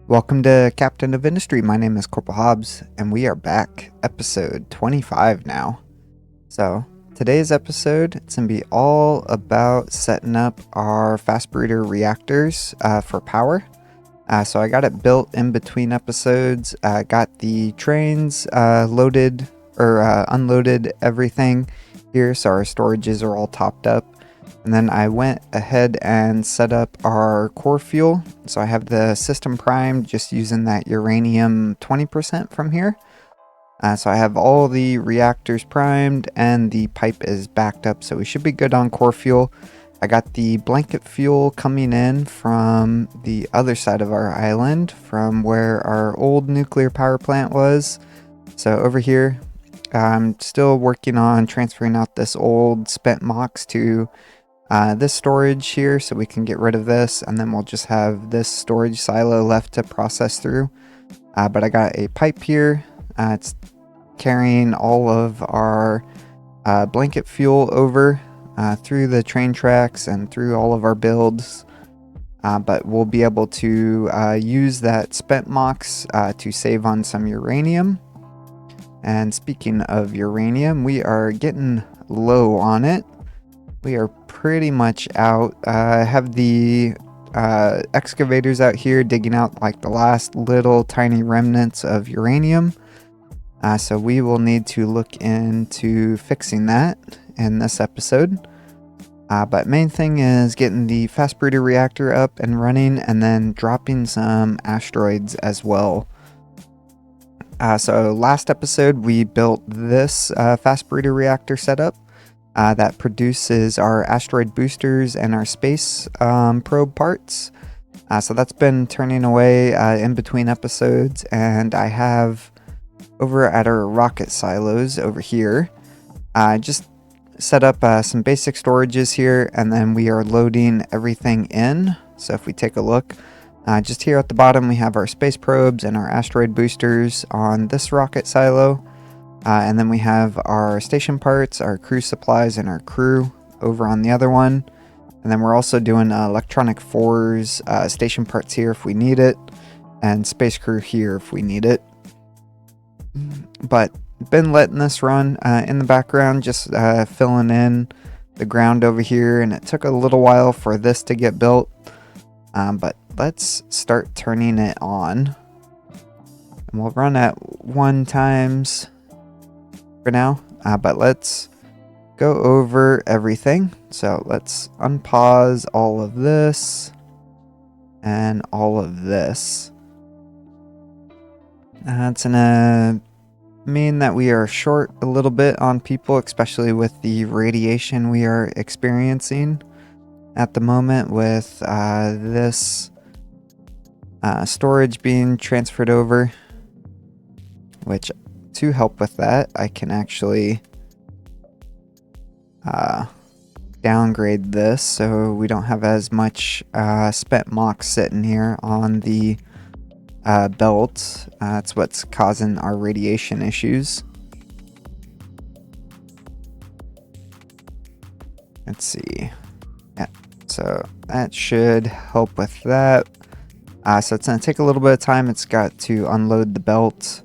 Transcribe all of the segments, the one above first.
Welcome to Captain of Industry. My name is Corporal Hobbs, and we are back, episode 25 now. So, today's episode, it's going to be all about setting up our Fast Breeder Reactors for power. So I got it built in between episodes, got the trains loaded or unloaded everything here, so our storages are all topped up. And then I went ahead and set up our core fuel. So I have the system primed just using that uranium 20% from here. So I have all the reactors primed and the pipe is backed up. So we should be good on core fuel. I got the blanket fuel coming in from the other side of our island from where our old nuclear power plant was. So over here, I'm still working on transferring out this old spent MOX to this storage here so we can get rid of this, and then we'll just have this storage silo left to process through. But I got a pipe here. It's carrying all of our blanket fuel over through the train tracks and through all of our builds. But we'll be able to use that spent MOX to save on some uranium. And speaking of uranium, we are getting low on it. We are pretty much out. I have the excavators out here digging out like the last little tiny remnants of uranium. So we will need to look into fixing that in this episode. But main thing is getting the Fast Breeder Reactor up and running, and then dropping some asteroids as well. So last episode we built this Fast Breeder Reactor setup. That produces our asteroid boosters and our space probe parts. So that's been turning away in between episodes, and I have over at our rocket silos over here, just set up some basic storages here, and then we are loading everything in. So if we take a look, just here at the bottom we have our space probes and our asteroid boosters on this rocket silo. And then we have our station parts, our crew supplies, and our crew over on the other one. And then we're also doing electronic 4s, station parts here if we need it, and space crew here if we need it. But been letting this run in the background, just filling in the ground over here, and it took a little while for this to get built. But let's start turning it on. And we'll run at 1 times for now, but let's go over everything. So let's unpause all of this and all of this. It's gonna mean that we are short a little bit on people, especially with the radiation we are experiencing at the moment with this storage being transferred over, which to help with that, I can actually downgrade this so we don't have as much spent MOX sitting here on the belt. That's what's causing our radiation issues. Let's see. Yeah, so that should help with that. So it's going to take a little bit of time. It's got to unload the belt.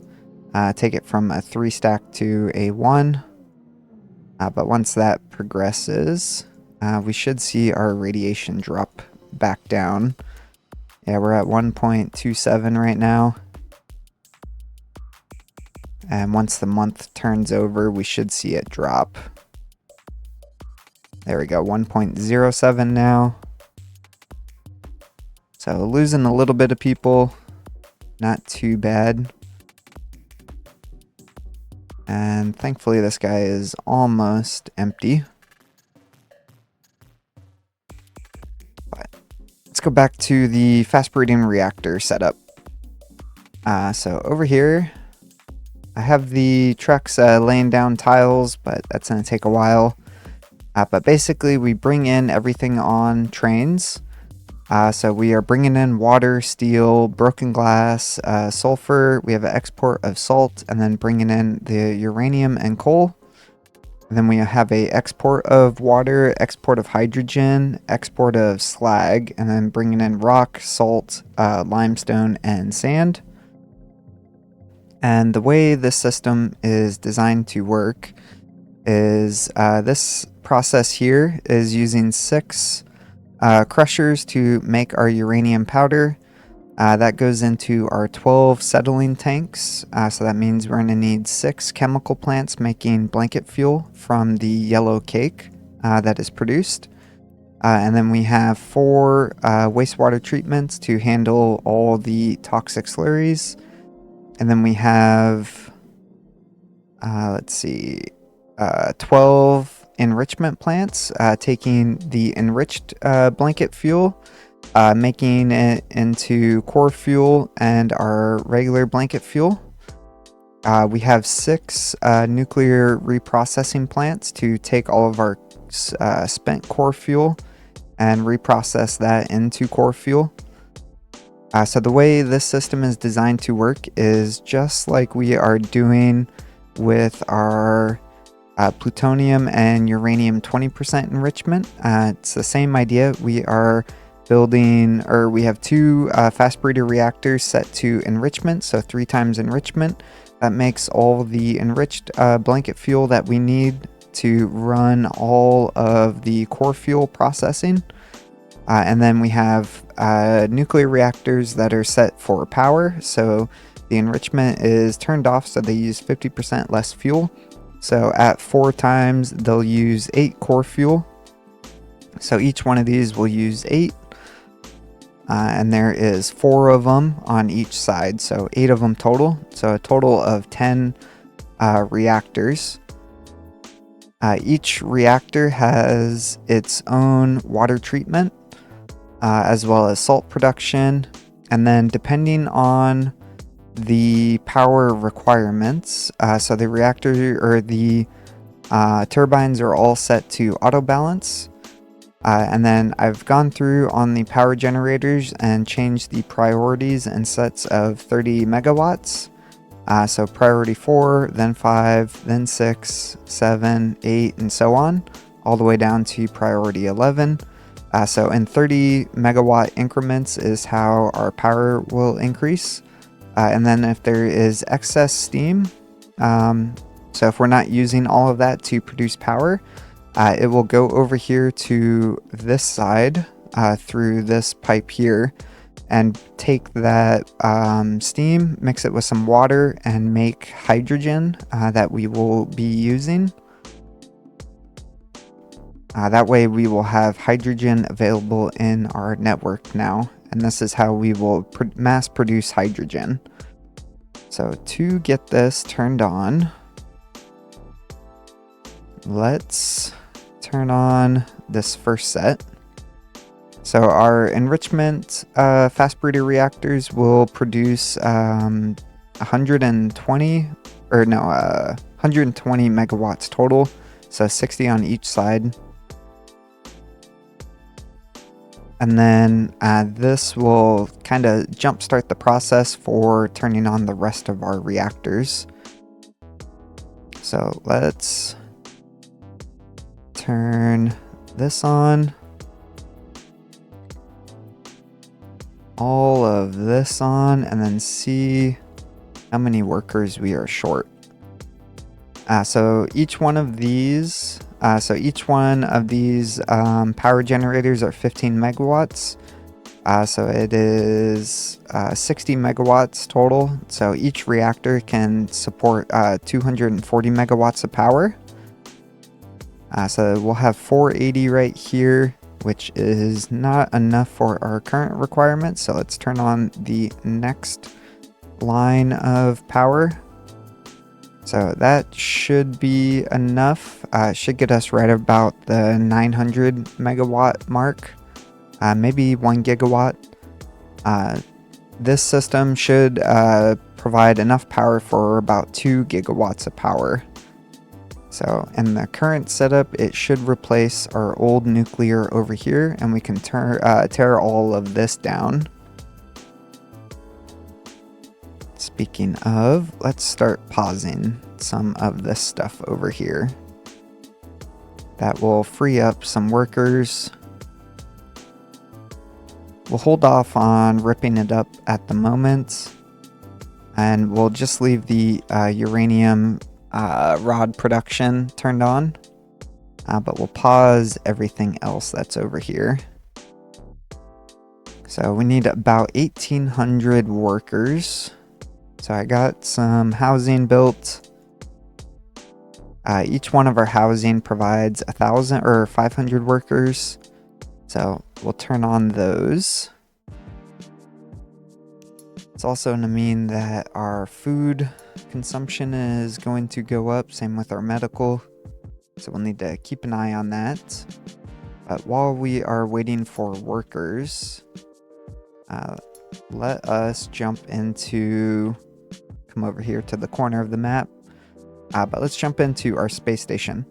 Take it from a 3 stack to a 1. But once that progresses, we should see our radiation drop back down. Yeah, we're at 1.27 right now. And once the month turns over, we should see it drop. There we go, 1.07 now. So losing a little bit of people, not too bad. And thankfully this guy is almost empty. But let's go back to the Fast Breeding Reactor setup. So over here, I have the trucks laying down tiles, but that's going to take a while. But basically we bring in everything on trains. So we are bringing in water, steel, broken glass, sulfur. We have an export of salt, and then bringing in the uranium and coal. And then we have a export of water, export of hydrogen, export of slag, and then bringing in rock, salt, limestone, and sand. And the way this system is designed to work is this process here is using 6 crushers to make our uranium powder. That goes into our 12 settling tanks. So that means we're going to need 6 chemical plants making blanket fuel from the yellow cake that is produced. And then we have 4 wastewater treatments to handle all the toxic slurries. And then we have, 12 enrichment plants taking the enriched blanket fuel, making it into core fuel and our regular blanket fuel. We have 6 nuclear reprocessing plants to take all of our spent core fuel and reprocess that into core fuel. So the way this system is designed to work is just like we are doing with our plutonium and uranium 20% enrichment. It's the same idea. We are building, or we have 2 fast breeder reactors set to enrichment, so 3 times enrichment. That makes all the enriched blanket fuel that we need to run all of the core fuel processing. And then we have nuclear reactors that are set for power, so the enrichment is turned off, so they use 50% less fuel. So at 4 times, they'll use 8 core fuel. So each one of these will use 8. And there is 4 of them on each side, so 8 of them total. So a total of 10 reactors. Each reactor has its own water treatment, as well as salt production. And then depending on the power requirements, so the reactor or the turbines are all set to auto balance. And then I've gone through on the power generators and changed the priorities in sets of 30 megawatts. So priority 4, then 5, then 6, 7, 8, and so on, all the way down to priority 11. So in 30 megawatt increments is how our power will increase. And then if there is excess steam, so if we're not using all of that to produce power, it will go over here to this side through this pipe here and take that steam, mix it with some water, and make hydrogen that we will be using. That way we will have hydrogen available in our network now, and this is how we will mass produce hydrogen. So to get this turned on, let's turn on this first set. So our enrichment fast breeder reactors will produce 120 megawatts total, so 60 on each side. And then this will kind of jumpstart the process for turning on the rest of our reactors. So let's turn this on. All of this on, and then see how many workers we are short. So each one of these power generators are 15 megawatts. So it is 60 megawatts total. So each reactor can support 240 megawatts of power. So we'll have 480 right here, which is not enough for our current requirements. So let's turn on the next line of power. So that should be enough. Should get us right about the 900 megawatt mark, maybe 1 gigawatt. This system should provide enough power for about 2 gigawatts of power. So in the current setup, it should replace our old nuclear over here, and we can tear all of this down. Speaking of, let's start pausing some of this stuff over here. That will free up some workers. We'll hold off on ripping it up at the moment, and we'll just leave the uranium rod production turned on, but we'll pause everything else that's over here. So we need about 1,800 workers. So I got some housing built. Each one of our housing provides 1,000 or 500 workers. So we'll turn on those. It's also going to mean that our food consumption is going to go up, same with our medical. So we'll need to keep an eye on that. But while we are waiting for workers, let us jump into, come over here to the corner of the map. But let's jump into our space station.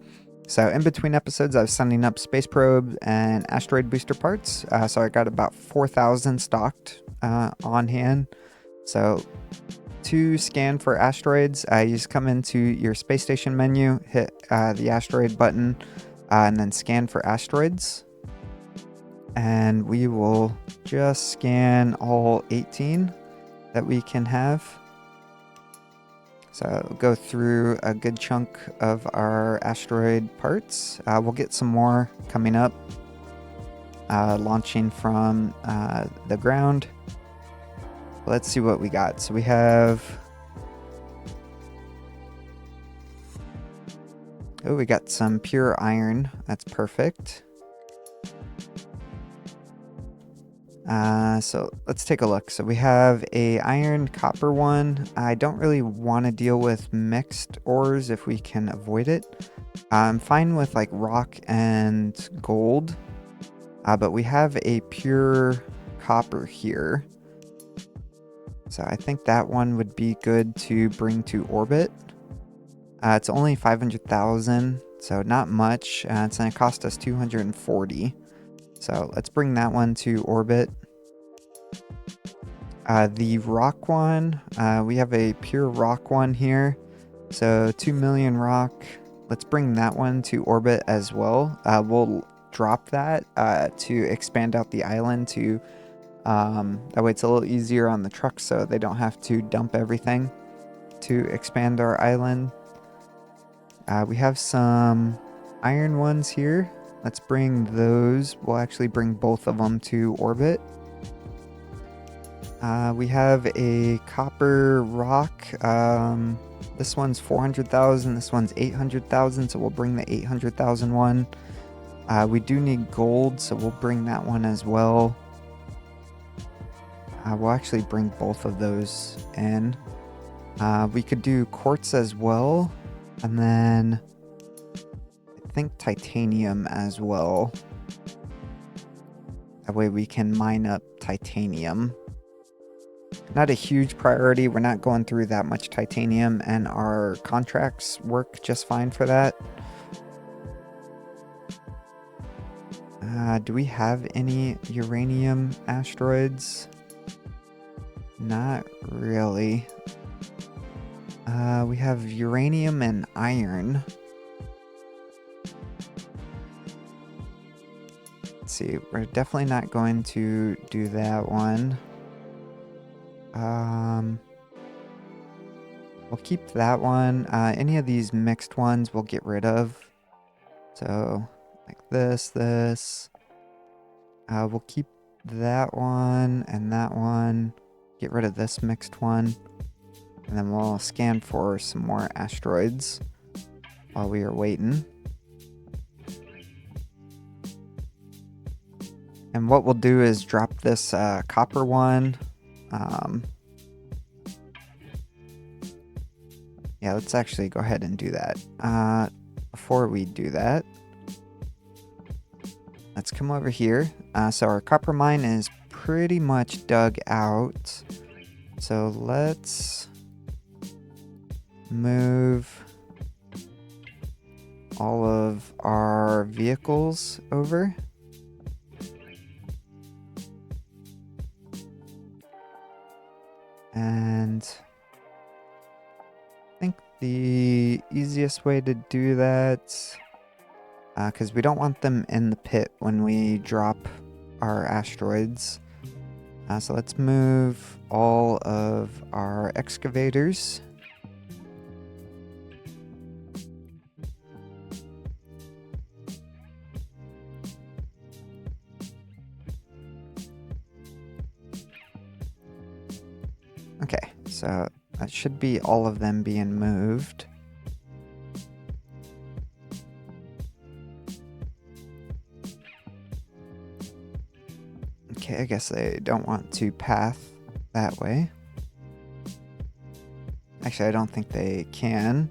So in between episodes, I was sending up space probe and asteroid booster parts. So I got about 4,000 stocked on hand. So to scan for asteroids, you just come into your space station menu, hit the asteroid button, and then scan for asteroids. And we will just scan all 18 that we can have. So go through a good chunk of our asteroid parts. We'll get some more coming up, launching from the ground. Let's see what we got. So we have, oh, we got some pure iron. That's perfect. So let's take a look. So we have a iron copper one. I don't really want to deal with mixed ores if we can avoid it. I'm fine with like rock and gold, but we have a pure copper here. So I think that one would be good to bring to orbit. It's only 500,000, so not much. It's going to cost us 240. So let's bring that one to orbit. The rock one, we have a pure rock one here. So 2 million rock. Let's bring that one to orbit as well. We'll drop that to expand out the island to, that way it's a little easier on the trucks so they don't have to dump everything to expand our island. We have some iron ones here. Let's bring those. We'll actually bring both of them to orbit. We have a copper rock. This one's 400,000. This one's 800,000. So we'll bring the 800,000 one. We do need gold, so we'll bring that one as well. We'll actually bring both of those in. We could do quartz as well, and then I think titanium as well. That way we can mine up titanium. Not a huge priority. We're not going through that much titanium, and our contracts work just fine for that. Do we have any uranium asteroids? Not really. We have uranium and iron. Let's see. We're definitely not going to do that one. We'll keep that one. Any of these mixed ones we'll get rid of. So, like this. We'll keep that one and that one. Get rid of this mixed one. And then we'll scan for some more asteroids while we are waiting. And what we'll do is drop this copper one. Yeah, let's actually go ahead and do that. Before we do that, let's come over here. So our copper mine is pretty much dug out. So let's move all of our vehicles over. And I think the easiest way to do that, because we don't want them in the pit when we drop our asteroids. So let's move all of our excavators. Okay, so that should be all of them being moved. Okay, I guess they don't want to path that way. Actually, I don't think they can.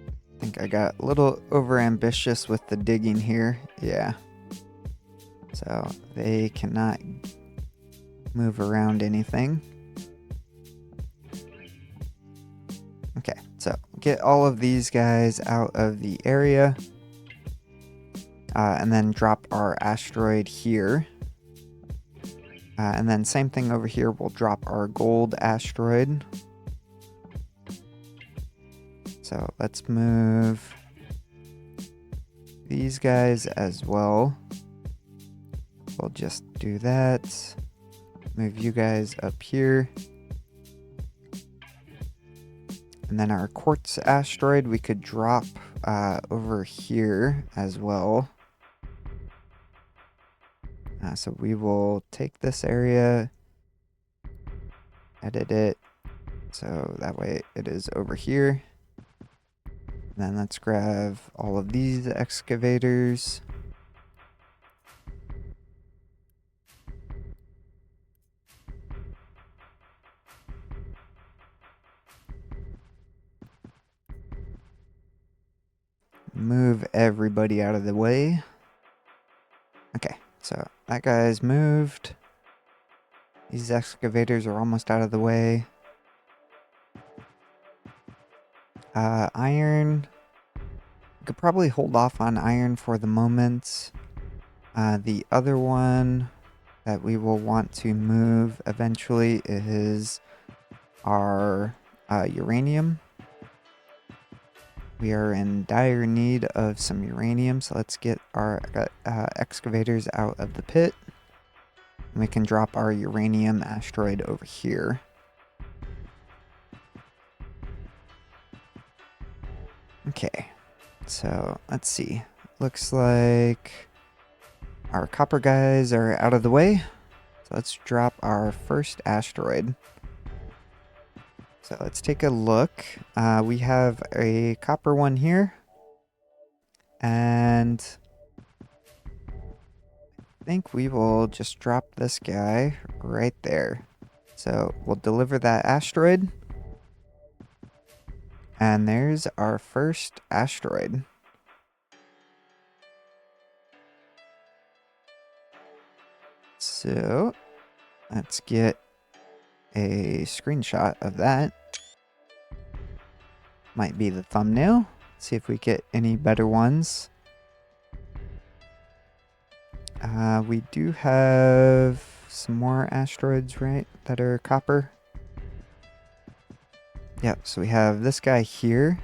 I think I got a little overambitious with the digging here. Yeah. So they cannot move around anything. Okay, so get all of these guys out of the area. And then drop our asteroid here. And then same thing over here, we'll drop our gold asteroid. So let's move these guys as well. We'll just do that. Move you guys up here. And then our quartz asteroid we could drop over here as well. So we will take this area, edit it, so that way it is over here. And then let's grab all of these excavators. Move everybody out of the way. Okay, so that guy's moved. These excavators are almost out of the way. Iron. We could probably hold off on iron for the moment. The other one that we will want to move eventually is our uranium. We are in dire need of some uranium, so let's get our excavators out of the pit. And we can drop our uranium asteroid over here. Okay, so let's see. Looks like our copper guys are out of the way. So let's drop our first asteroid. So let's take a look. We have a copper one here. And I think we will just drop this guy right there. So we'll deliver that asteroid. And there's our first asteroid. So let's get a screenshot of that. Might be the thumbnail. See if we get any better ones. We do have some more asteroids, right, that are copper. Yep, so we have this guy here.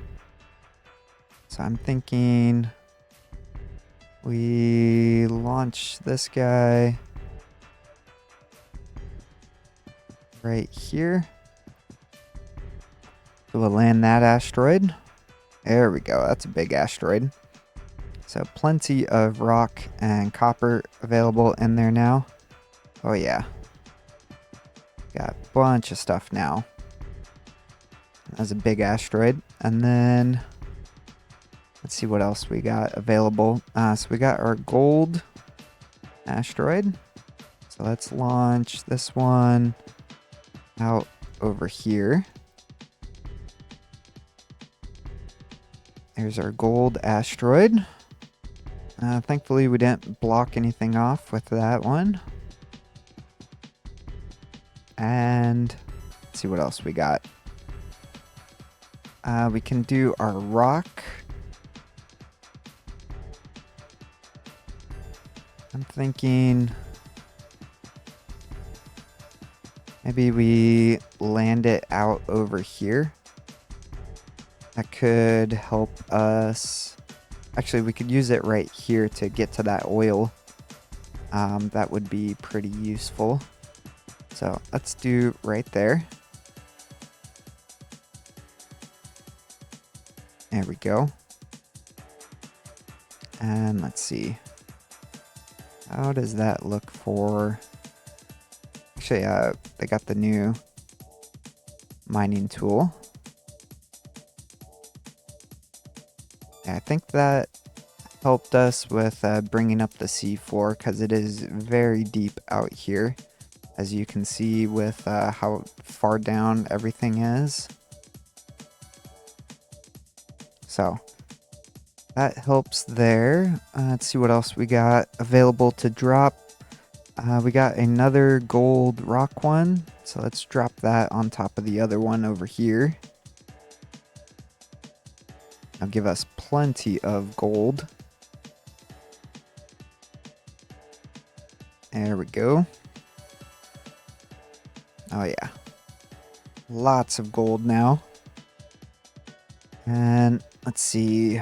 So I'm thinking we launch this guy right here. So we'll land that asteroid. There we go. That's a big asteroid. So plenty of rock and copper available in there now. Oh yeah. Got a bunch of stuff now. That's a big asteroid. And then let's see what else we got available. So we got our gold asteroid. So let's launch this one out over here. There's our gold asteroid. Thankfully we didn't block anything off with that one. And let's see what else we got. We can do our rock. I'm thinking maybe we land it out over here. That could help us Actually, we could use it right here to get to that oil. That would be pretty useful. So let's do right there. There we go. And let's see. How does that look for... Actually, they got the new mining tool. Yeah, I think that helped us with bringing up the seafloor because it is very deep out here, as you can see with how far down everything is. So that helps there. Let's see what else we got available to drop. We got another gold rock one, so let's drop that on top of the other one over here. That'll give us plenty of gold. There we go. Oh yeah. Lots of gold now. And let's see.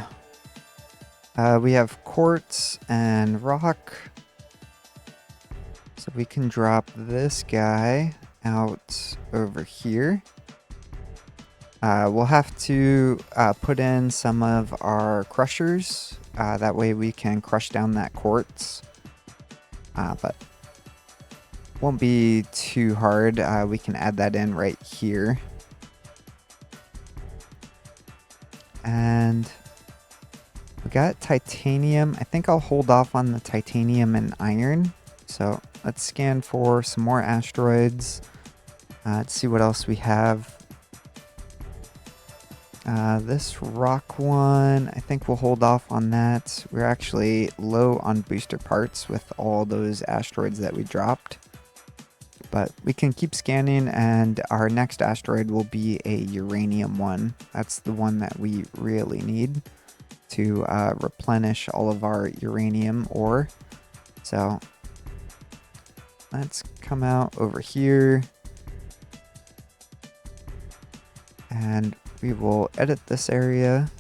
We have quartz and rock. So we can drop this guy out over here. We'll have to put in some of our crushers. That way we can crush down that quartz. But won't be too hard. We can add that in right here. And we got titanium. I think I'll hold off on the titanium and iron. So let's scan for some more asteroids. Let's see what else we have. This rock one, I think we'll hold off on that. We're actually low on booster parts with all those asteroids that we dropped. But we can keep scanning, and our next asteroid will be a uranium one. That's the one that we really need to replenish all of our uranium ore. So let's come out over here. And we will edit this area.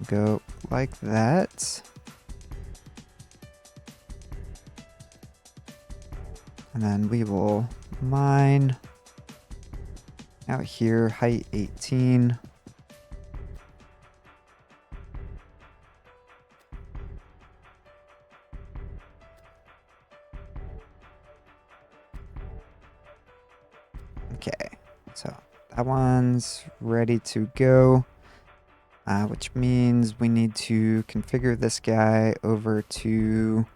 Go like that. And then we will mine out here, height 18. Okay, so that one's ready to go, which means we need to configure this guy over to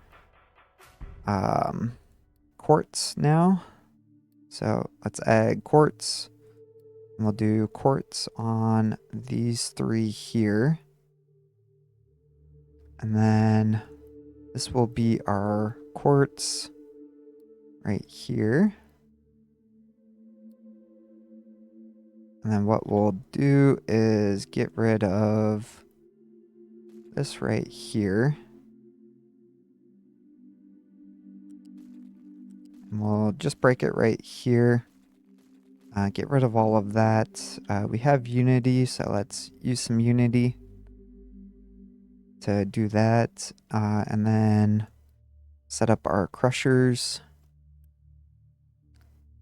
quartz now. So let's add quartz. And we'll do quartz on these three here. And then this will be our quartz right here. And then what we'll do is get rid of this right here. And we'll just break it right here. Get rid of all of that. We have unity, so let's use some unity to do that. And then set up our crushers.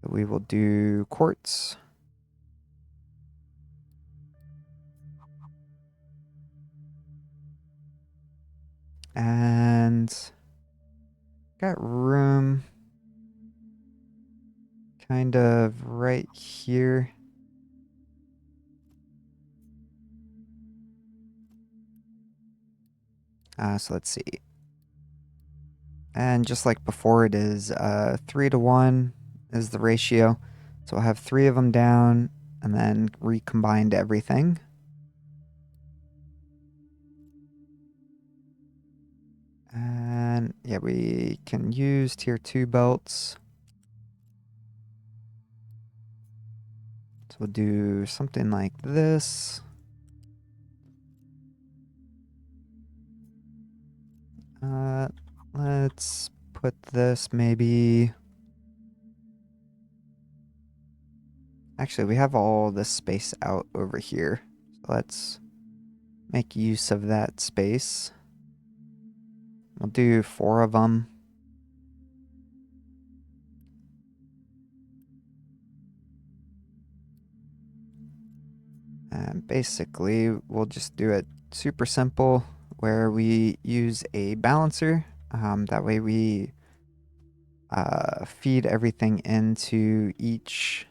We will do quartz. And got room kind of right here. So let's see. And just like before, it is 3 to 1 is the ratio. So I'll have 3 of them down and then recombined everything. And yeah, we can use tier 2 belts. So we'll do something like this. Let's put this maybe Actually, we have all this space out over here. So let's make use of that space. We'll do 4 of them. And basically, we'll just do it super simple where we use a balancer. That way we feed everything into each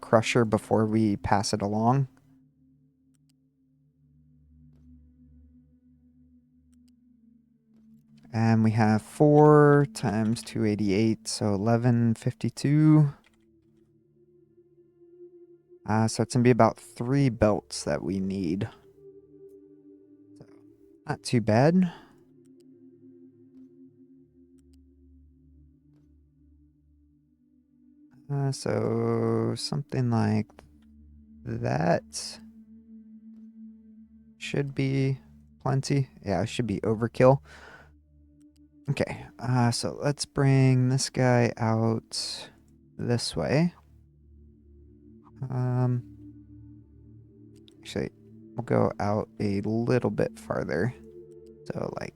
crusher before we pass it along. And we have 4 times 288, so 1152. So it's going to be about 3 belts that we need. So not too bad. So something like that should be plenty. Yeah, it should be overkill. Okay, so let's bring this guy out this way. Actually, we'll go out a little bit farther. So like,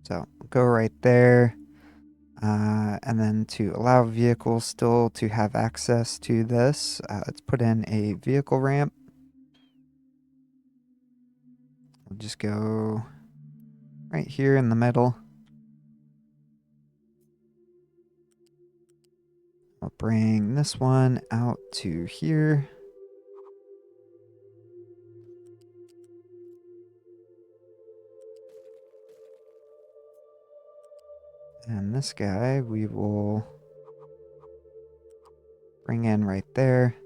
so go right there. And then to allow vehicles still to have access to this, let's put in a vehicle ramp. We'll just go right here in the middle. I'll bring this one out to here. And this guy we will bring in right there.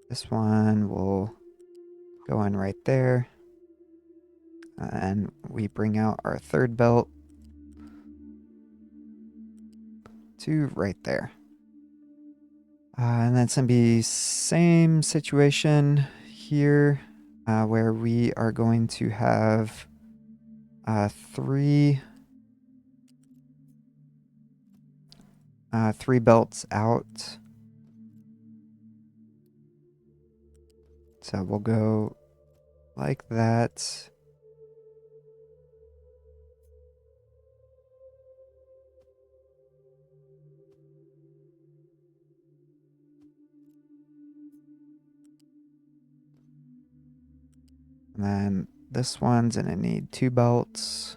This one will go in right there. And we bring out our third belt to right there. And then it's going to be same situation here where we are going to have 3 belts out. So we'll go like that. And then this one's going to need 2 belts.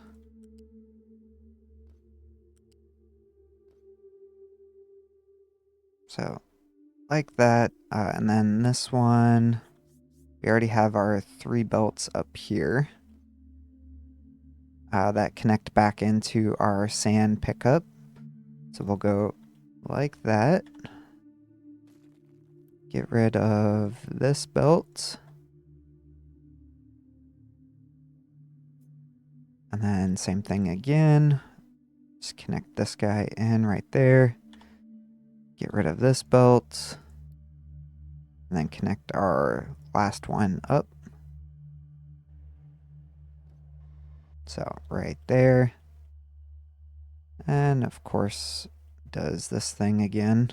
So like that. And then this one, we already have our 3 belts up here that connect back into our sand pickup. So we'll go like that. Get rid of this belt. And then same thing again. Just connect this guy in right there. Get rid of this belt. And then connect our last one up. So right there. And of course, does this thing again.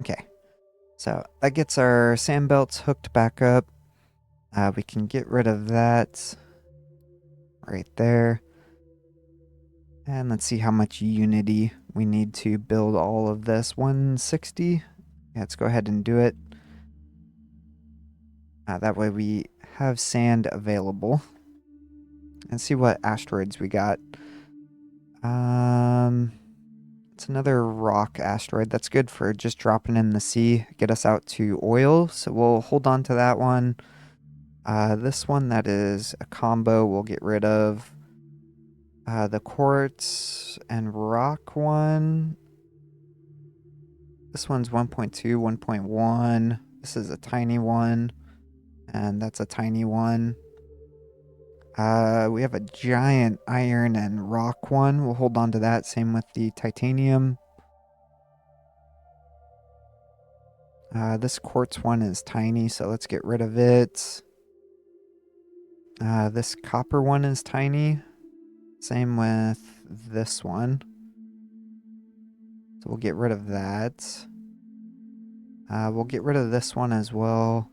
Okay. So that gets our sand belts hooked back up. We can get rid of that right there. And let's see how much unity we need to build all of this. 160. Yeah, let's go ahead and do it. That way we have sand available. And see what asteroids we got. It's another rock asteroid. That's good for just dropping in the sea. Get us out to oil. So we'll hold on to that one. This one that is a combo we'll get rid of. The quartz and rock one. This one's 1.2, 1.1. This is a tiny one. And that's a tiny one. We have a giant iron and rock one. We'll hold on to that. Same with the titanium. This quartz one is tiny, so let's get rid of it. This copper one is tiny. Same with this one. So we'll get rid of that. We'll get rid of this one as well.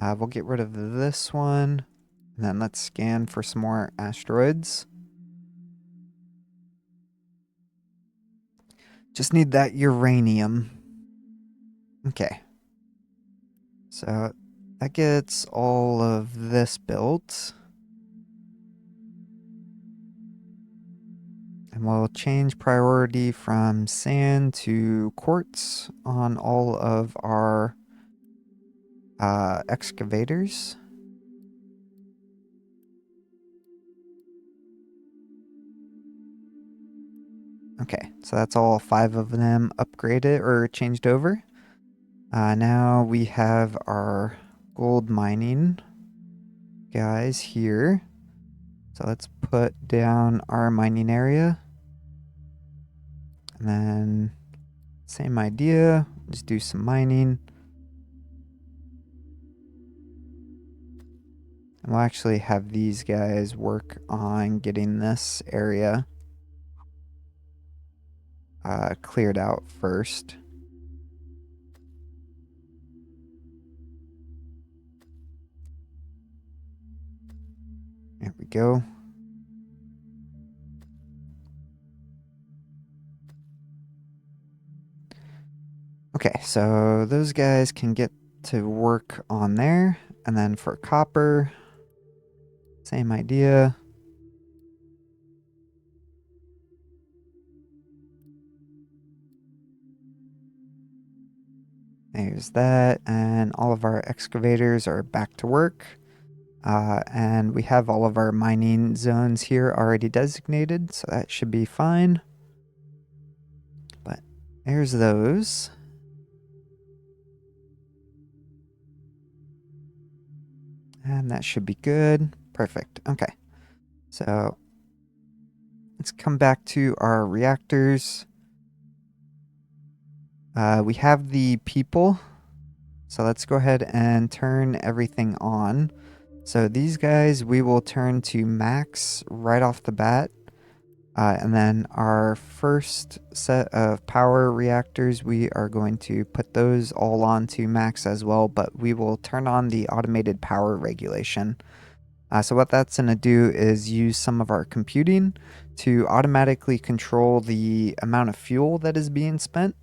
We'll get rid of this one. And then let's scan for some more asteroids. Just need that uranium. Okay. So that gets all of this built. And we'll change priority from sand to quartz on all of our excavators. Okay, so that's all 5 of them upgraded or changed over. Now we have our gold mining guys here. So let's put down our mining area. And then same idea, just do some mining. And we'll actually have these guys work on getting this area cleared out first. There we go. Okay, so those guys can get to work on there. And then for copper, same idea. There's that, and all of our excavators are back to work. And we have all of our mining zones here already designated, so that should be fine. But there's those. And that should be good. Perfect. Okay. So let's come back to our reactors. We have the people. So let's go ahead and turn everything on. So these guys we will turn to max right off the bat. And then our first set of power reactors, we are going to put those all on to max as well, but we will turn on the automated power regulation. So what that's going to do is use some of our computing to automatically control the amount of fuel that is being spent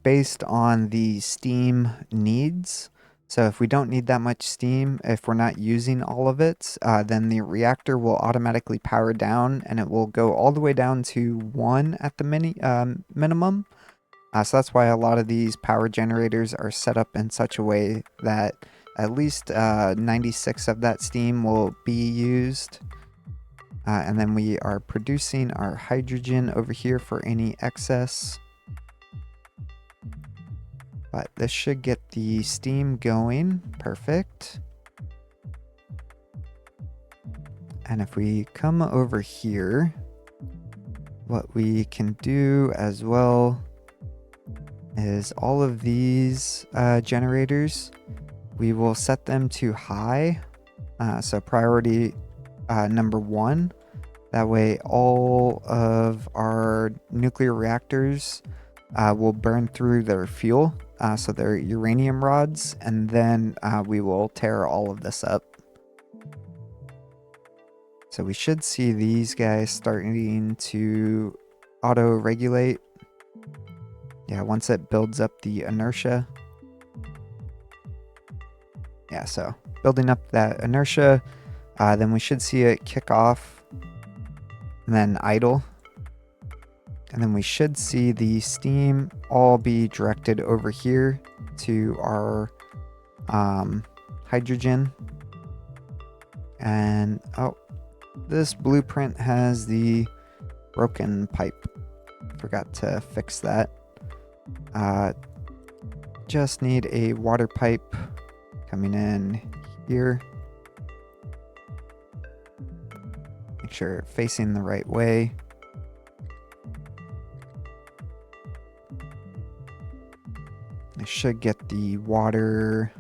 based on the steam needs. So if we don't need that much steam, if we're not using all of it, then the reactor will automatically power down and it will go all the way down to 1 at the minimum. So that's why a lot of these power generators are set up in such a way that at least 96 of that steam will be used. And then we are producing our hydrogen over here for any excess. But this should get the steam going. Perfect. And if we come over here, what we can do as well is all of these generators, we will set them to high. So priority number 1. That way all of our nuclear reactors will burn through their fuel. So they're uranium rods, and then we will tear all of this up. So we should see these guys starting to auto-regulate. Yeah, once it builds up the inertia. Yeah, so building up that inertia, then we should see it kick off and then idle. And then we should see the steam all be directed over here to our hydrogen. And oh, this blueprint has the broken pipe. Forgot to fix that. Just need a water pipe coming in here. Make sure facing the right way. I should get the water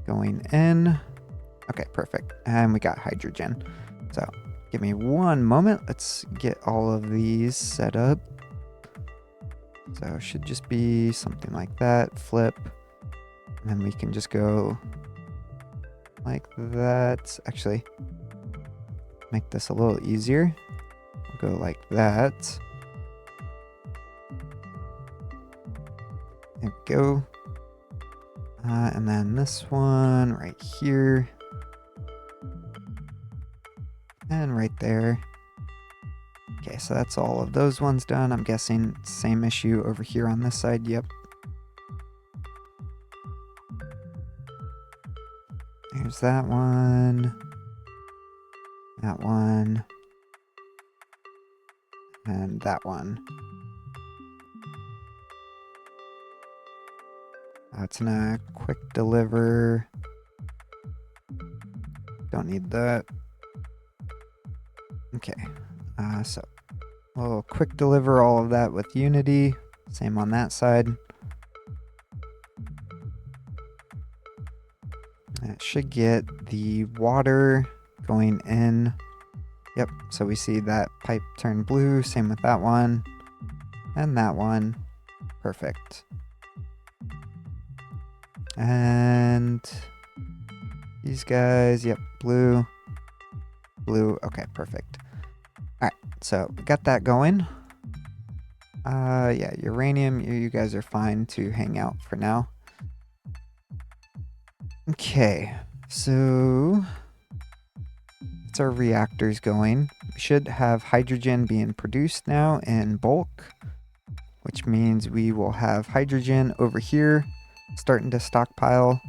going in. Okay, perfect. And we got hydrogen. So give me one moment. Let's get all of these set up. So it should just be something like that. Flip. And then we can just go like that. Actually, make this a little easier. We'll go like that. There we go. And then this one right here. And right there. Okay, so that's all of those ones done. I'm guessing same issue over here on this side. Yep. There's that one. That one. And that one. That's a quick deliver. Don't need that. Okay. So we'll quick deliver all of that with Unity. Same on that side. That should get the water going in. Yep, so we see that pipe turn blue. Same with that one. And that one. Perfect. And these guys, yep, blue. Blue, okay, perfect. Alright, so we got that going. Yeah, uranium, you guys are fine to hang out for now. Okay, so it's our reactors going. We should have hydrogen being produced now in bulk, which means we will have hydrogen over here starting to stockpile.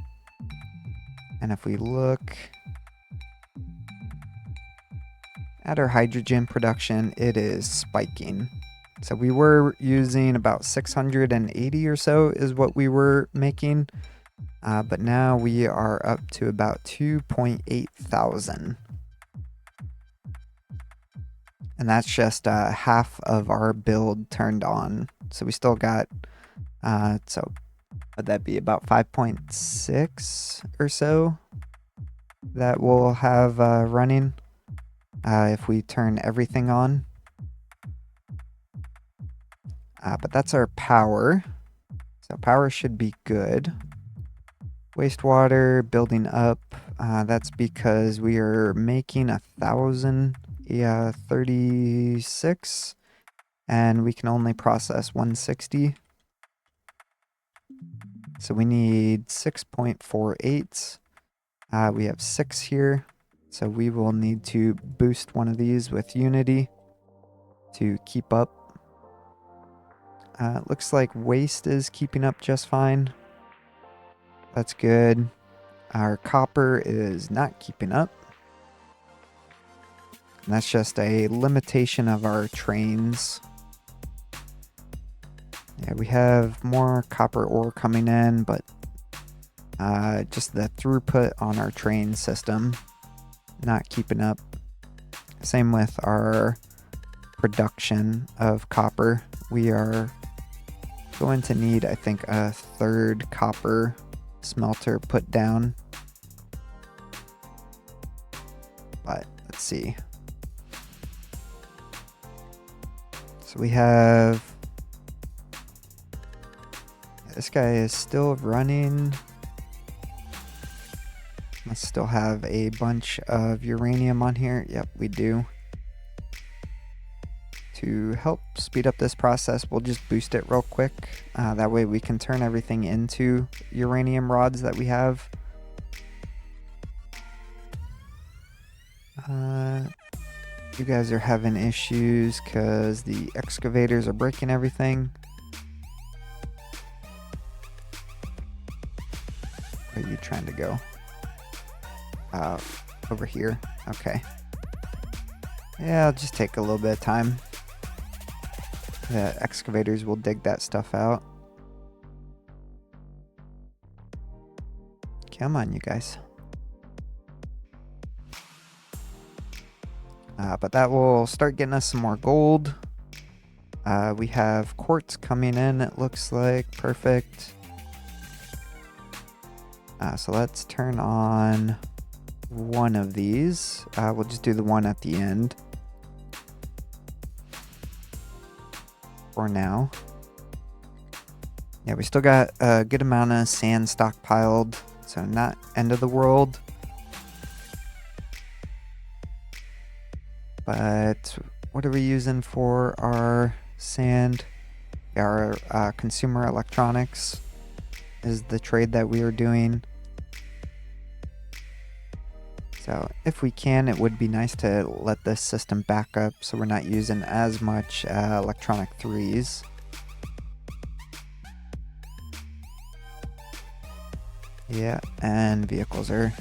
And if we look at our hydrogen production, it is spiking. So we were using about 680 or so is what we were making. But now we are up to about 2.8 thousand. And that's just half of our build turned on. So we still got, so would that be about 5.6 or so that we'll have running if we turn everything on. But that's our power. So power should be good. Wastewater building up. That's because we are making 1,036 and we can only process 160. So we need 6.48. We have 6 here. So we will need to boost one of these with Unity to keep up. It looks like waste is keeping up just fine. That's good. Our copper is not keeping up. And that's just a limitation of our trains. Yeah, we have more copper ore coming in, but just the throughput on our train system not keeping up. Same with our production of copper. We are going to need, I think, a 3rd copper smelter put down. But let's see. So we have, this guy is still running. Let's still have a bunch of uranium on here. Yep, we do. To help speed up this process, we'll just boost it real quick. That way we can turn everything into uranium rods that we have. You guys are having issues because the excavators are breaking everything. Where are you trying to go? Over here. Okay. Yeah, it'll just take a little bit of time. The excavators will dig that stuff out. Come on, you guys. But that will start getting us some more gold. We have quartz coming in, it looks like. Perfect. So let's turn on one of these. We'll just do the one at the end for now. Yeah, we still got a good amount of sand stockpiled, so not end of the world. But what are we using for our sand? Our consumer electronics is the trade that we are doing. So if we can, it would be nice to let this system back up so we're not using as much electronic threes. Yeah, and vehicles are...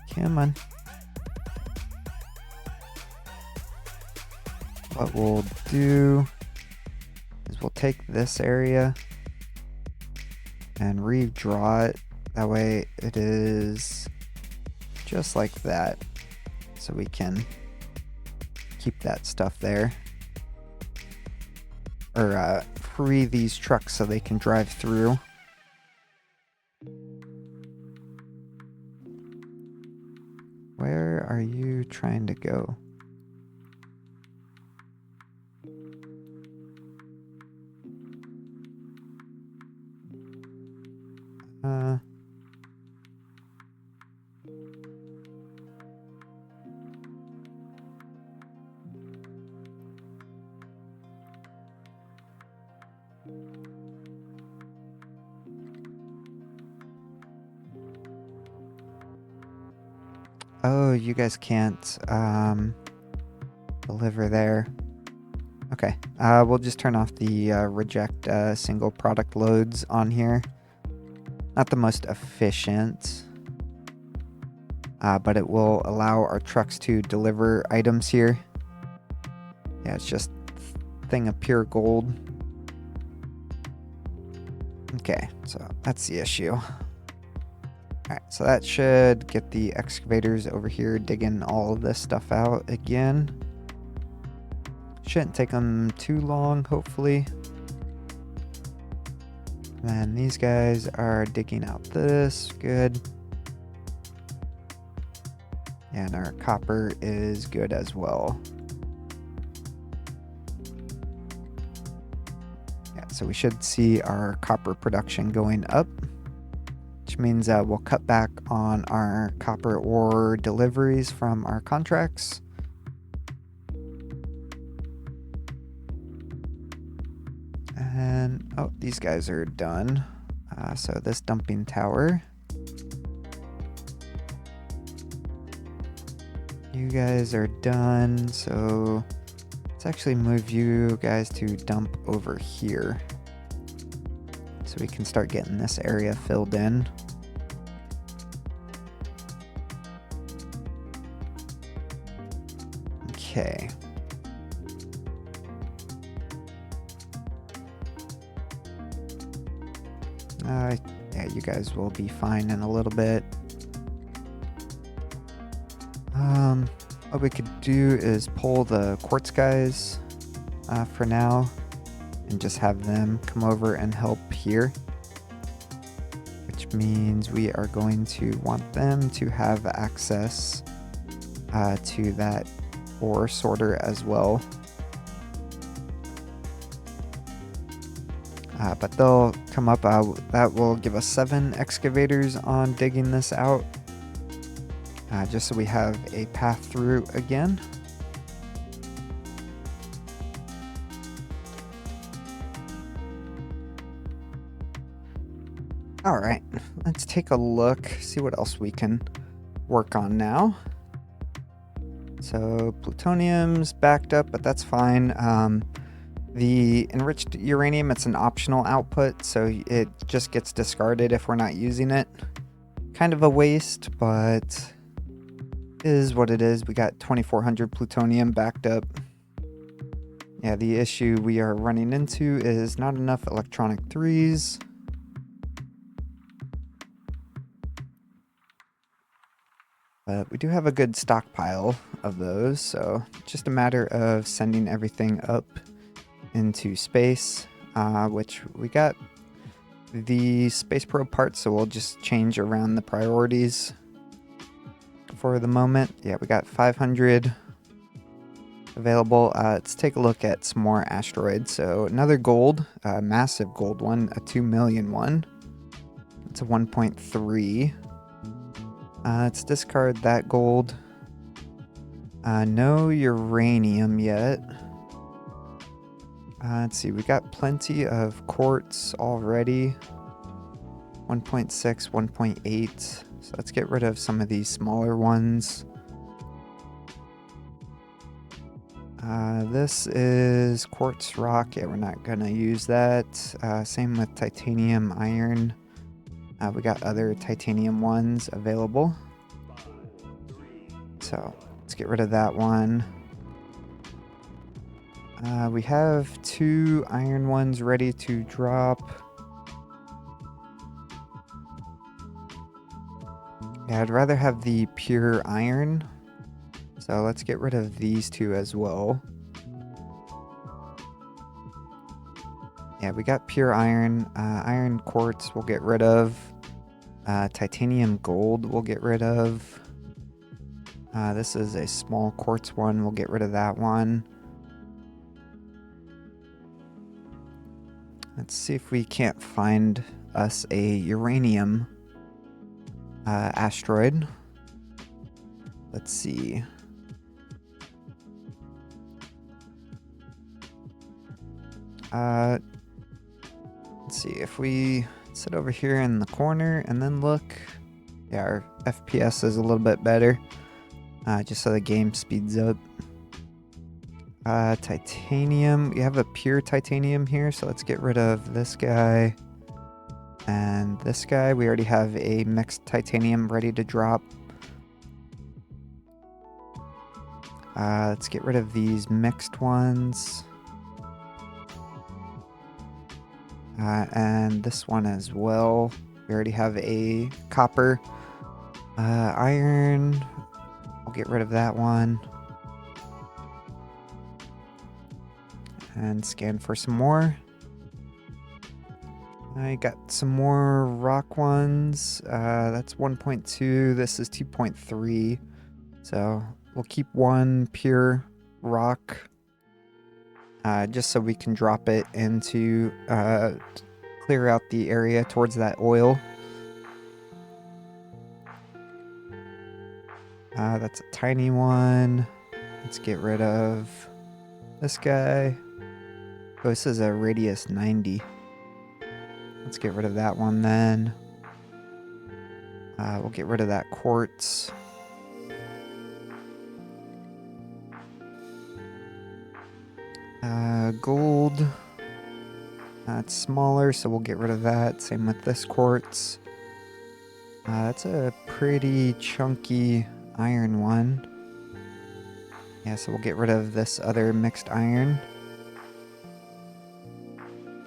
Come on. What we'll do is we'll take this area and redraw it. That way it is just like that. So we can keep that stuff there. Or free these trucks so they can drive through. Where are you trying to go? Oh, you guys can't deliver there. Okay, we'll just turn off the reject single product loads on here. Not the most efficient, but it will allow our trucks to deliver items here. Yeah, it's just a thing of pure gold. Okay, so that's the issue. Alright, so that should get the excavators over here digging all of this stuff out again. Shouldn't take them too long, hopefully. And then these guys are digging out this. Good. And our copper is good as well. Yeah, so we should see our copper production going up, which means we'll cut back on our copper ore deliveries from our contracts. And, oh, these guys are done. So this dumping tower. You guys are done, so let's actually move you guys to dump over here. So we can start getting this area filled in. Okay. Yeah, you guys will be fine in a little bit. What we could do is pull the quartz guys for now and just have them come over and help here. Which means we are going to want them to have access to that ore sorter as well. But they'll come up, that will give us 7 excavators on digging this out. Just so we have a path through again. Alright, let's take a look, see what else we can work on now. So plutonium's backed up, but that's fine. The enriched uranium, it's an optional output, so it just gets discarded if we're not using it. Kind of a waste, but is what it is. We got 2400 plutonium backed up. Yeah, the issue we are running into is not enough electronic threes. But we do have a good stockpile of those, so just a matter of sending everything up into space, which we got the space probe parts, so we'll just change around the priorities for the moment. Yeah, we got 500 available. Let's take a look at some more asteroids. So another gold, massive gold one, a 2 million one. It's a 1.3. Let's discard that gold. No uranium yet. Let's see, we got plenty of quartz already. 1.6, 1.8. So let's get rid of some of these smaller ones. This is quartz rock. Yeah, we're not gonna use that. Same with titanium, iron. We got other titanium ones available. So let's get rid of that one. We have 2 iron ones ready to drop. Yeah, I'd rather have the pure iron. So let's get rid of these 2 as well. Yeah, we got pure iron. Iron quartz we'll get rid of. Titanium gold we'll get rid of. This is a small quartz one. We'll get rid of that one. Let's see if we can't find us a uranium asteroid. Let's see. Let's see if we sit over here in the corner and then look. Yeah, our FPS is a little bit better, just so the game speeds up. Titanium. We have a pure titanium here, so let's get rid of this guy and this guy. We already have a mixed titanium ready to drop. Let's get rid of these mixed ones. And this one as well. We already have a copper. Iron. I'll get rid of that one. And scan for some more. I got some more rock ones. That's 1.2. This is 2.3. So we'll keep one pure rock. Just so we can drop it into clear out the area towards that oil. That's a tiny one. Let's get rid of this guy. Oh, this is a radius 90. Let's get rid of that one then. We'll get rid of that quartz. Gold. It's smaller, so we'll get rid of that. Same with this quartz. That's a pretty chunky iron one. Yeah, so we'll get rid of this other mixed iron.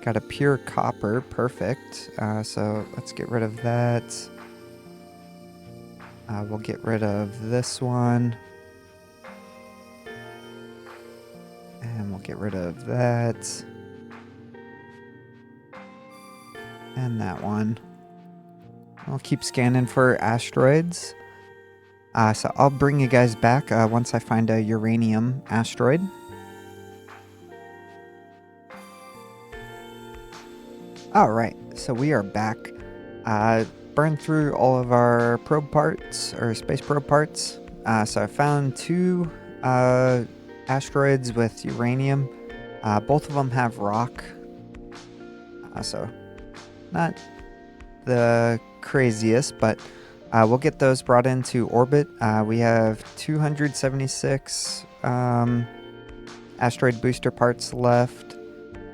Got a pure copper, perfect. So let's get rid of that. We'll get rid of this one. And we'll get rid of that. And that one. I'll keep scanning for asteroids. So I'll bring you guys back once I find a uranium asteroid. Alright, so we are back. Burned through all of our probe parts, or space probe parts. So I found 2 asteroids with uranium. Both of them have rock. So not the craziest, but we'll get those brought into orbit. We have 276 asteroid booster parts left.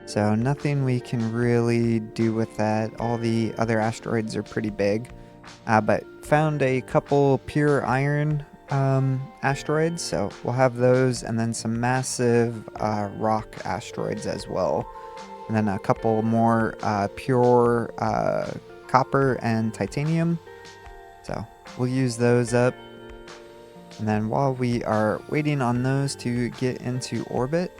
So nothing we can really do with that. All the other asteroids are pretty big. But found a couple pure iron asteroids, so we'll have those, and then some massive rock asteroids as well. And then a couple more pure copper and titanium. So we'll use those up. And then while we are waiting on those to get into orbit,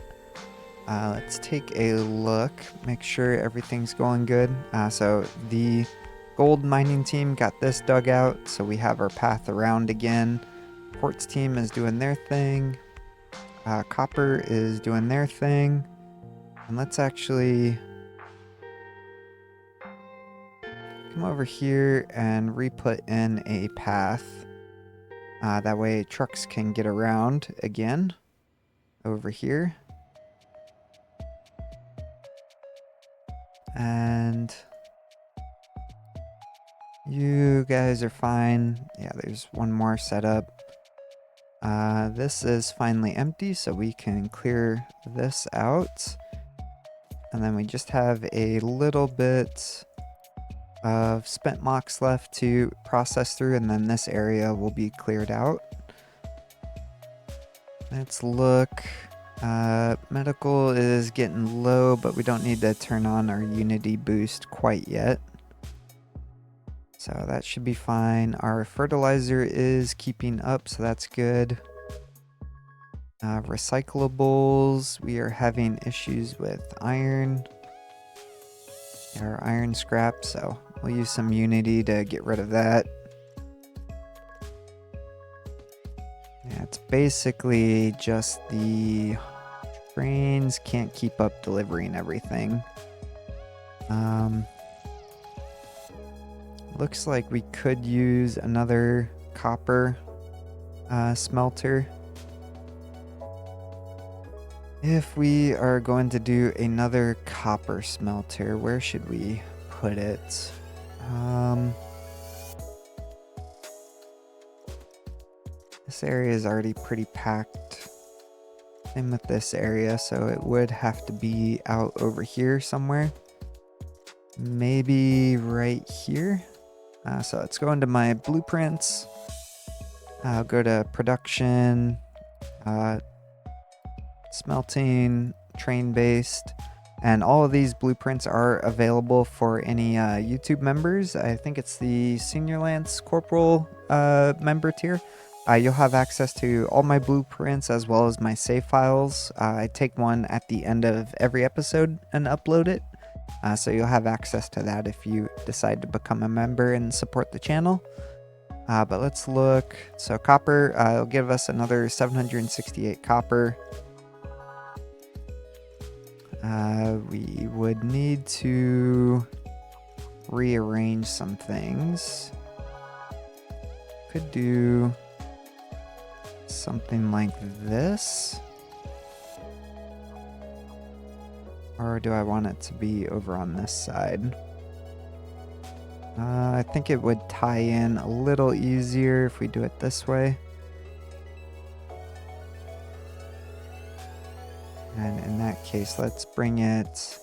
let's take a look, make sure everything's going good. So the gold mining team got this dug out, so we have our path around again. Quartz team is doing their thing. Copper is doing their thing. And let's actually come over here and re-put in a path. That way trucks can get around again over here. And you guys are fine. Yeah, there's one more setup. This is finally empty, so we can clear this out. And then we just have a little bit of spent mocks left to process through, and then this area will be cleared out. Let's look. Medical is getting low, but we don't need to turn on our Unity boost quite yet. So that should be fine. Our fertilizer is keeping up, so that's good. Recyclables, we are having issues with iron. Our iron scrap, so we'll use some Unity to get rid of that. Yeah, it's basically just the trains can't keep up delivering everything. Looks like we could use another copper smelter. If we are going to do another copper smelter, where should we put it? This area is already pretty packed. Same with this area, so it would have to be out over here somewhere. Maybe right here. So let's go into my blueprints. I'll go to production, smelting, train based, and all of these blueprints are available for any YouTube members. I think it's the Senior Lance Corporal member tier. You'll have access to all my blueprints as well as my save files. I take one at the end of every episode and upload it. So you'll have access to that if you decide to become a member and support the channel. But let's look. So copper, it'll give us another 768 copper. We would need to rearrange some things. Could do something like this. Or do I want it to be over on this side? I think it would tie in a little easier if we do it this way. And in that case, let's bring it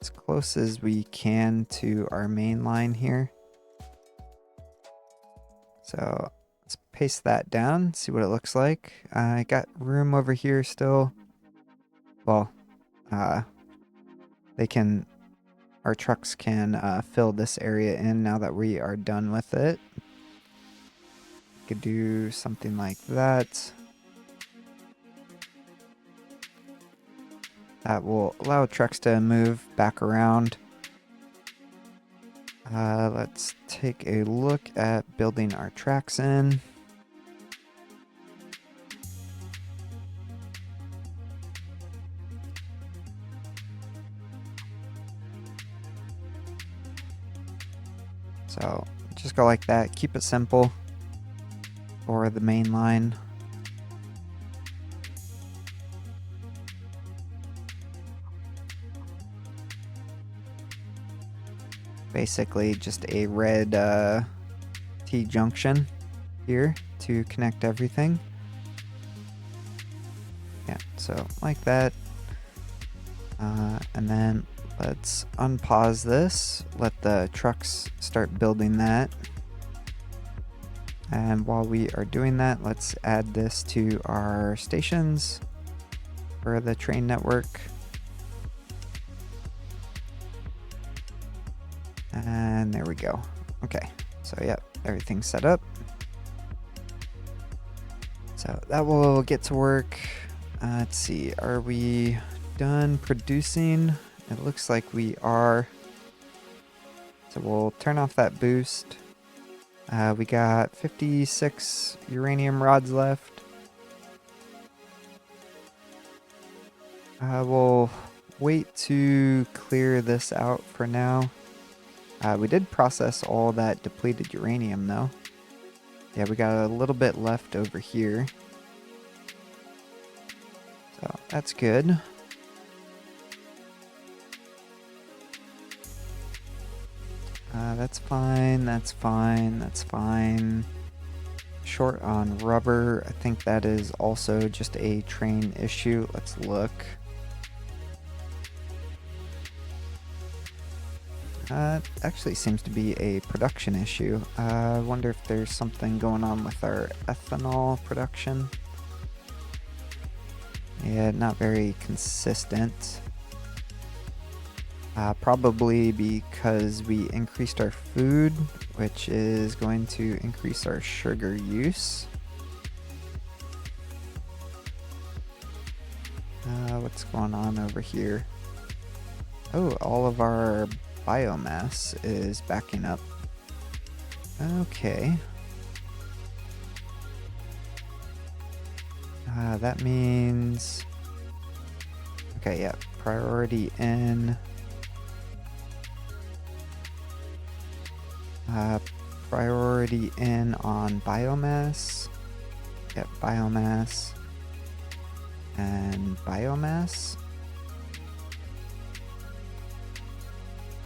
as close as we can to our main line here. So let's paste that down, see what it looks like. I got room over here still. Well, our trucks can fill this area in now that we are done with it. Could do something like that. That will allow trucks to move back around. Let's take a look at building our tracks in. So just go like that, keep it simple for the main line. Basically just a red T-junction here to connect everything. Yeah, so like that. And then let's unpause this, let the trucks start building that. And while we are doing that, let's add this to our stations for the train network. And there we go. Okay, so yep, everything's set up. So that will get to work. Let's see, are we done producing? It looks like we are. So we'll turn off that boost. We got 56 uranium rods left. We'll wait to clear this out for now. We did process all that depleted uranium though. Yeah, we got a little bit left over here. So that's good. That's fine, that's fine, that's fine. Short on rubber. I think that is also just a train issue. Let's look. Actually seems to be a production issue. I wonder if there's something going on with our ethanol production. Yeah, not very consistent. Probably because we increased our food, which is going to increase our sugar use. What's going on over here? Oh, all of our biomass is backing up. Okay. That means... Okay, yeah, priority in. Priority in on biomass. Yep, biomass. And biomass.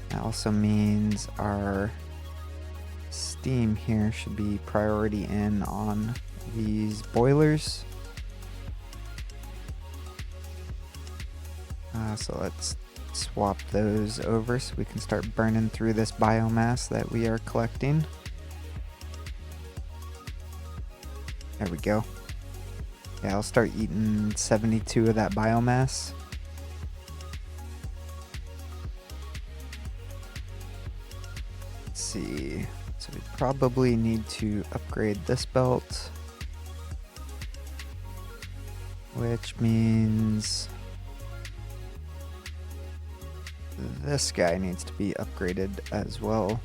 That also means our steam here should be priority in on these boilers. So let's swap those over so we can start burning through this biomass that we are collecting. There we go. Yeah, I'll start eating 72 of that biomass. Let's see. So we probably need to upgrade this belt, which means this guy needs to be upgraded as well.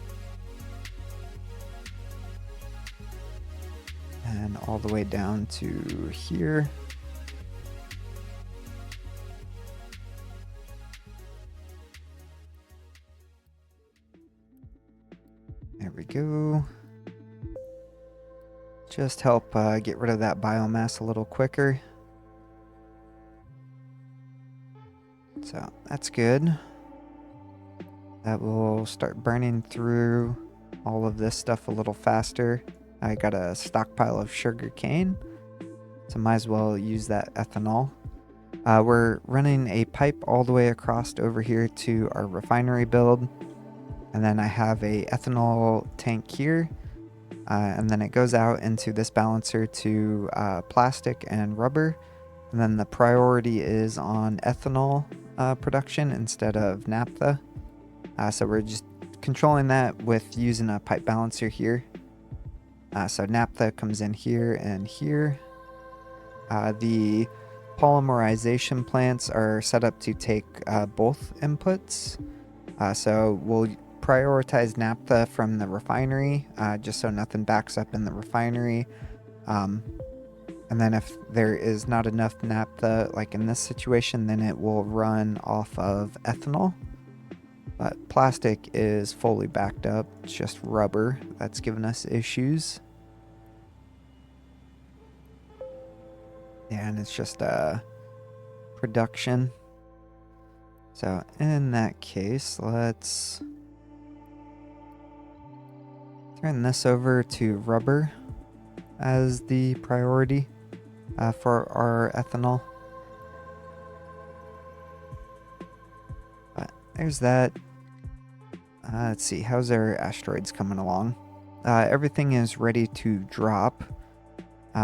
And all the way down to here. There we go. Just help get rid of that biomass a little quicker. So that's good. That will start burning through all of this stuff a little faster. I got a stockpile of sugar cane, so might as well use that ethanol. We're running a pipe all the way across over here to our refinery build, and then I have a ethanol tank here, and then it goes out into this balancer to plastic and rubber, and then the priority is on ethanol production instead of naphtha. So we're just controlling that with using a pipe balancer here. So naphtha comes in here and here. The polymerization plants are set up to take both inputs. So we'll prioritize naphtha from the refinery, just so nothing backs up in the refinery. And then if there is not enough naphtha, like in this situation, then it will run off of ethanol. But plastic is fully backed up. It's just rubber that's given us issues. Yeah, and it's just production. So in that case, let's turn this over to rubber as the priority for our ethanol. But there's that. Let's see, how's our asteroids coming along? Everything is ready to drop.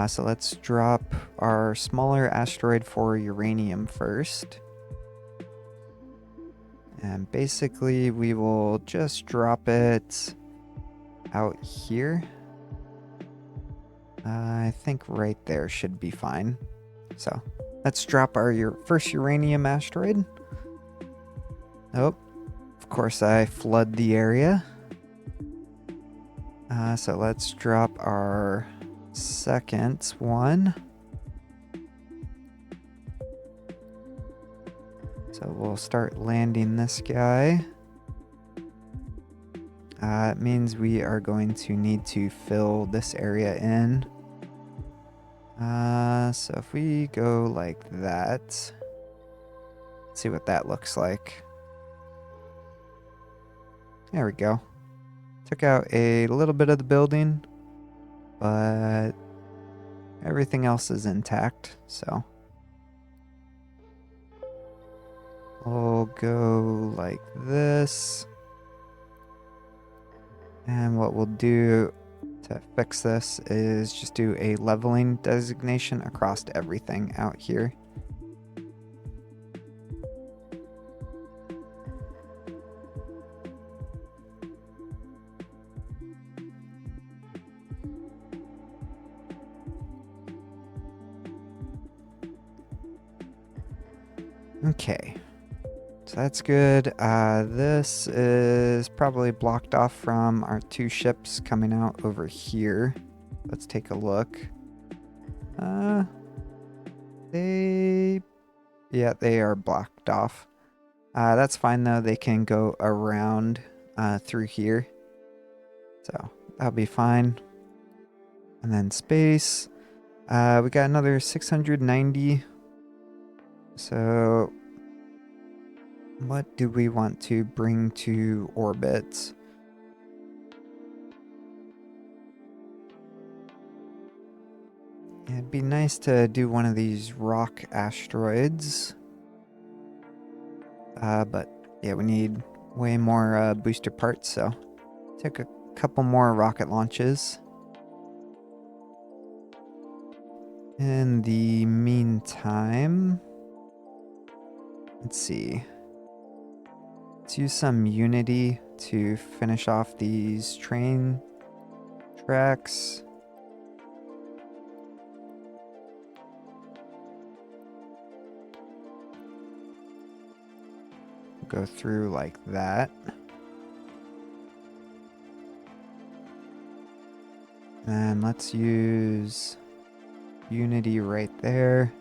So let's drop our smaller asteroid for uranium first. And basically we will just drop it out here. I think right there should be fine. So let's drop our first uranium asteroid. Oh, of course I flood the area. So let's drop our second one. So we'll start landing this guy. It means we are going to need to fill this area in. So if we go like that, let's see what that looks like. There we go. Took out a little bit of the building, but everything else is intact, so we'll go like this. And what we'll do to fix this is just do a leveling designation across everything out here. Okay, so that's good. This is probably blocked off from our two ships coming out over here. Let's take a look. Yeah, they are blocked off. That's fine though. They can go around through here, so that'll be fine. And then space. We got another 690. So what do we want to bring to orbit? It'd be nice to do one of these rock asteroids. But yeah, we need way more booster parts, so take a couple more rocket launches. In the meantime, let's see. Let's use some Unity to finish off these train tracks. Go through like that. And let's use Unity right there.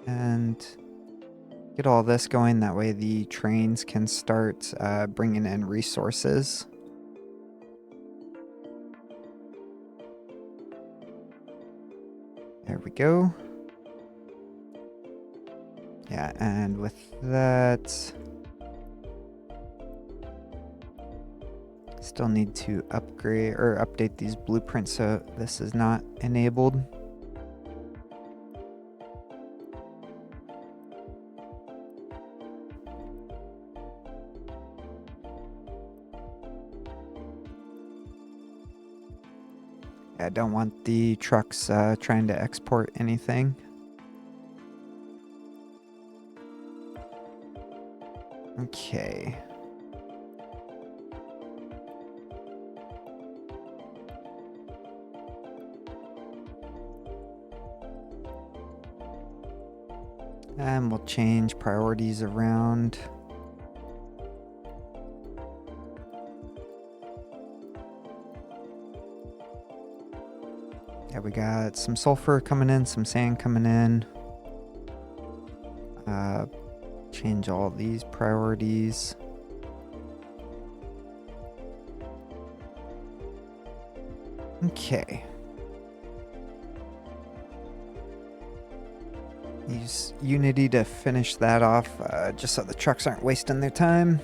And get all this going, that way the trains can start bringing in resources. There we go. Yeah, and with that, still need to upgrade or update these blueprints so this is not enabled. I don't want the trucks trying to export anything. Okay. And we'll change priorities around. Yeah, we got some sulfur coming in, some sand coming in. Change all these priorities. Okay. Use Unity to finish that off, just so the trucks aren't wasting their time.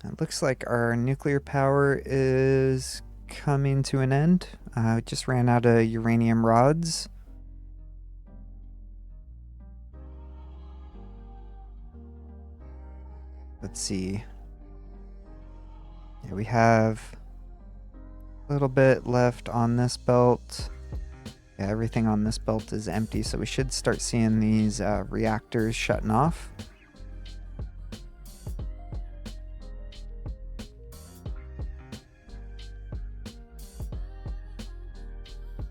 It looks like our nuclear power is coming to an end. We just ran out of uranium rods. Let's see. Yeah, we have a little bit left on this belt. Yeah, everything on this belt is empty, so we should start seeing these reactors shutting off.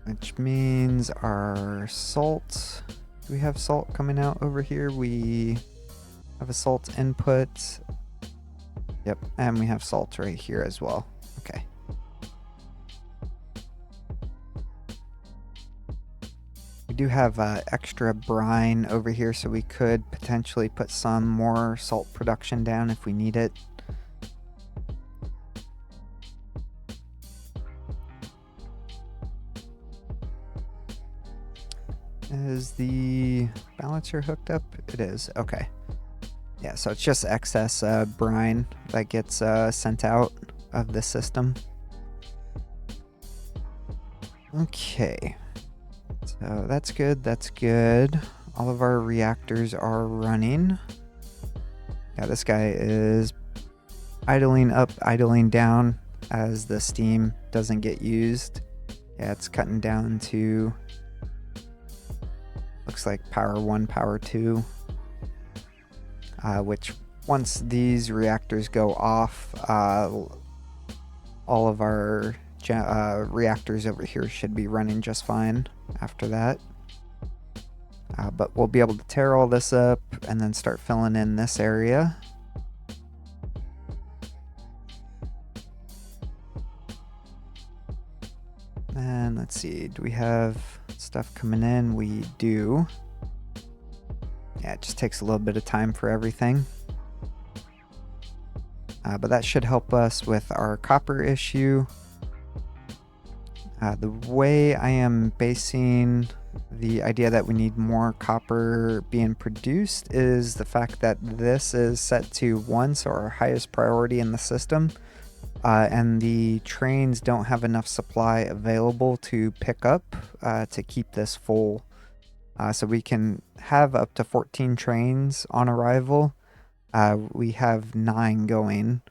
which means our salt. Do we have salt coming out over here? We have a salt input. Yep, and we have salt right here as well. Okay. We do have extra brine over here, so we could potentially put some more salt production down if we need it. Is the balancer hooked up? It is. Okay. Yeah, so it's just excess brine that gets sent out of the system. Okay. So that's good. That's good. All of our reactors are running. Yeah, this guy is idling up, idling down as the steam doesn't get used. Yeah, it's cutting down to, looks like power 1, power 2, which once these reactors go off, all of our reactors over here should be running just fine after that. But we'll be able to tear all this up and then start filling in this area. And let's see, do we have stuff coming in? We do. Yeah, it just takes a little bit of time for everything. But that should help us with our copper issue. The way I am basing the idea that we need more copper being produced is the fact that this is set to 1, so our highest priority in the system. And the trains don't have enough supply available to pick up to keep this full. So we can have up to 14 trains on arrival. We have 9 going,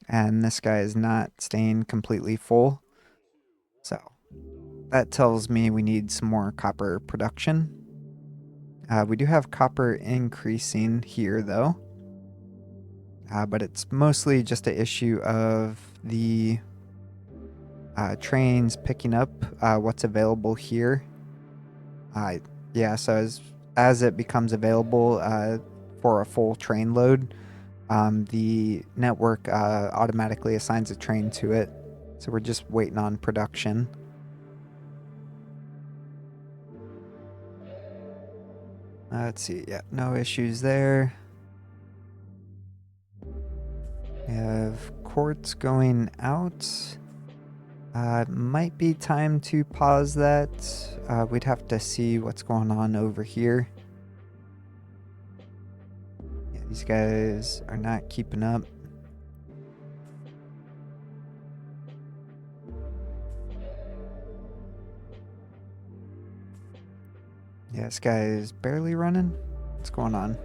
and this guy is not staying completely full. So that tells me we need some more copper production. We do have copper increasing here though. But it's mostly just an issue of the trains picking up what's available here. Yeah, so as it becomes available for a full train load, the network automatically assigns a train to it. So we're just waiting on production. Let's see, yeah, no issues there. We have quartz going out. It might be time to pause that. We'd have to see what's going on over here. Yeah, these guys are not keeping up. Yeah, this guy is barely running. What's going on?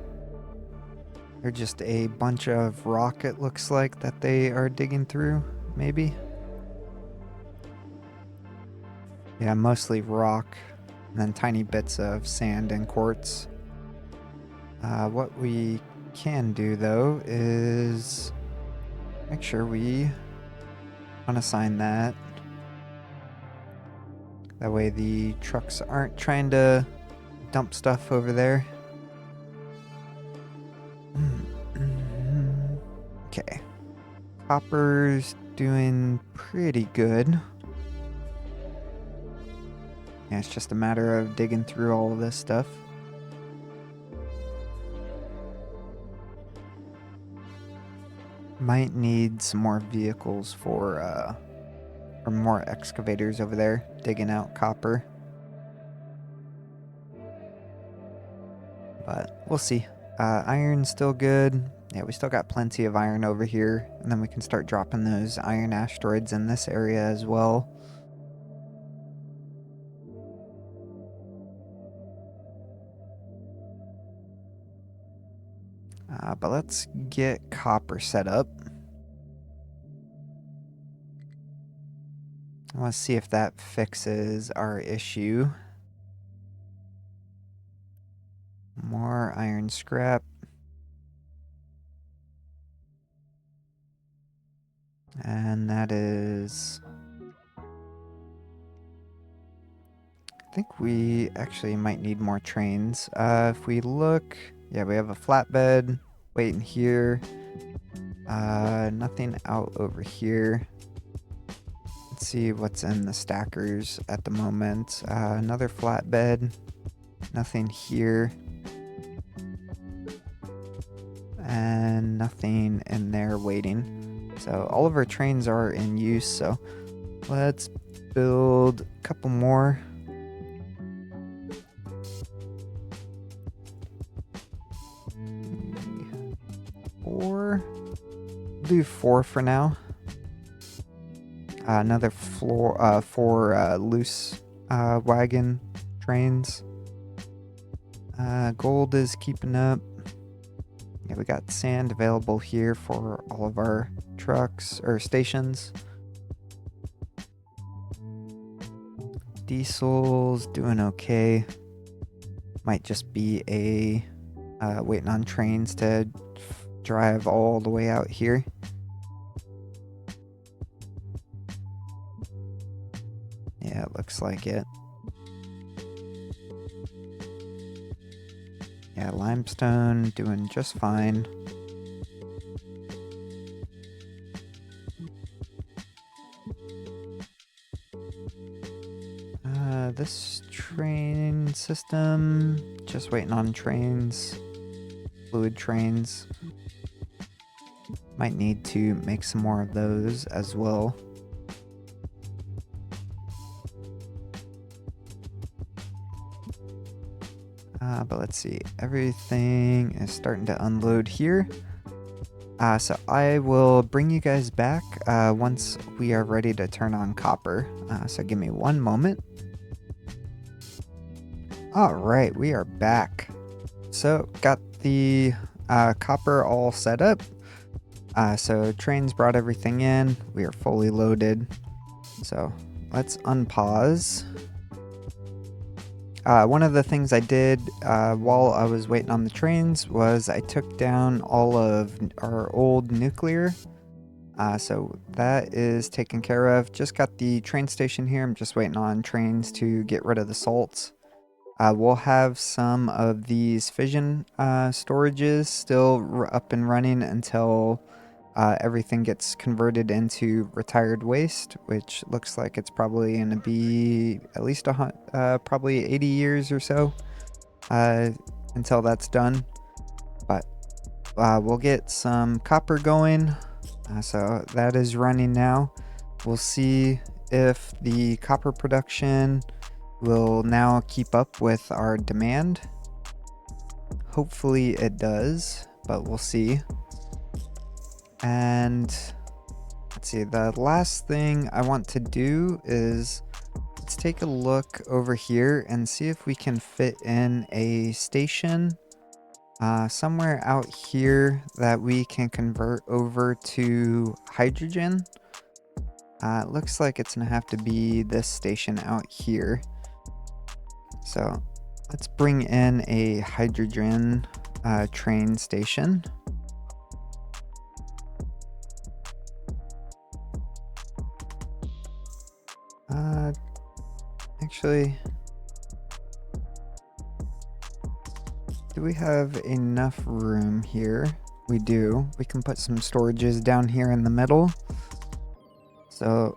They're just a bunch of rock, it looks like, that they are digging through, maybe? Yeah, mostly rock, and then tiny bits of sand and quartz. What we can do, though, is make sure we unassign that. That way the trucks aren't trying to dump stuff over there. Okay. Copper's doing pretty good. Yeah, it's just a matter of digging through all of this stuff. Might need some more vehicles for, or more excavators over there digging out copper. But we'll see. Iron's still good. Yeah, we still got plenty of iron over here. And then we can start dropping those iron asteroids in this area as well. But let's get copper set up. I want to see if that fixes our issue. More iron scrap. And that is think we actually might need more trains. If we look, yeah, we have a flatbed waiting here. Nothing out over here. Let's see what's in the stackers at the moment. Another flatbed. Nothing here. And nothing in there waiting. So all of our trains are in use, so let's build a couple more. Do 4 for now. Another four loose wagon trains. Gold is keeping up. Yeah, we got sand available here for all of our trucks or stations. Diesel's doing okay. Might just be a waiting on trains to drive all the way out here. Yeah, it looks like it. Yeah, limestone doing just fine. This train system, just waiting on trains, fluid trains. Might need to make some more of those as well. But let's see, everything is starting to unload here. So I will bring you guys back once we are ready to turn on copper. So give me one moment. All right, we are back. So got the copper all set up. So trains brought everything in. We are fully loaded. So let's unpause. One of the things I did while I was waiting on the trains was I took down all of our old nuclear. So that is taken care of. Just got the train station here. I'm just waiting on trains to get rid of the salts. We'll have some of these fission storages still up and running until everything gets converted into retired waste, which looks like it's probably going to be at least probably 80 years or so until that's done. But we'll get some copper going. So that is running now. We'll see if the copper production will now keep up with our demand. Hopefully it does, but we'll see. And let's see, the last thing I want to do is let's take a look over here and see if we can fit in a station somewhere out here that we can convert over to hydrogen. It looks like it's gonna have to be this station out here. So let's bring in a hydrogen train station. Actually, do we have enough room here? We do. We can put some storages down here in the middle. So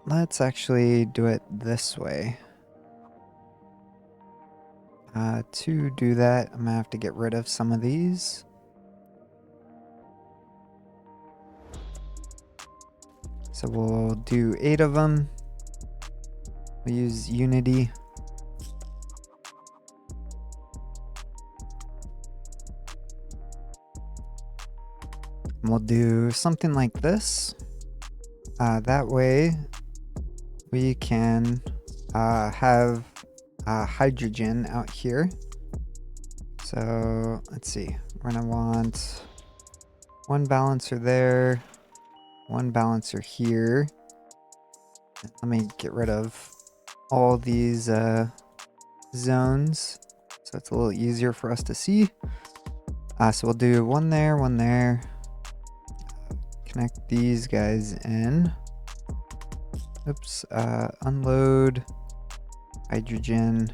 let's actually do it this way. To do that, I'm gonna have to get rid of some of these. So we'll do 8 of them. We'll use Unity. And we'll do something like this. That way we can have hydrogen out here. So let's see, we're gonna want one balancer there, one balancer here. Let me get rid of all these zones so it's a little easier for us to see. So we'll do one there, connect these guys in. Oops, unload hydrogen.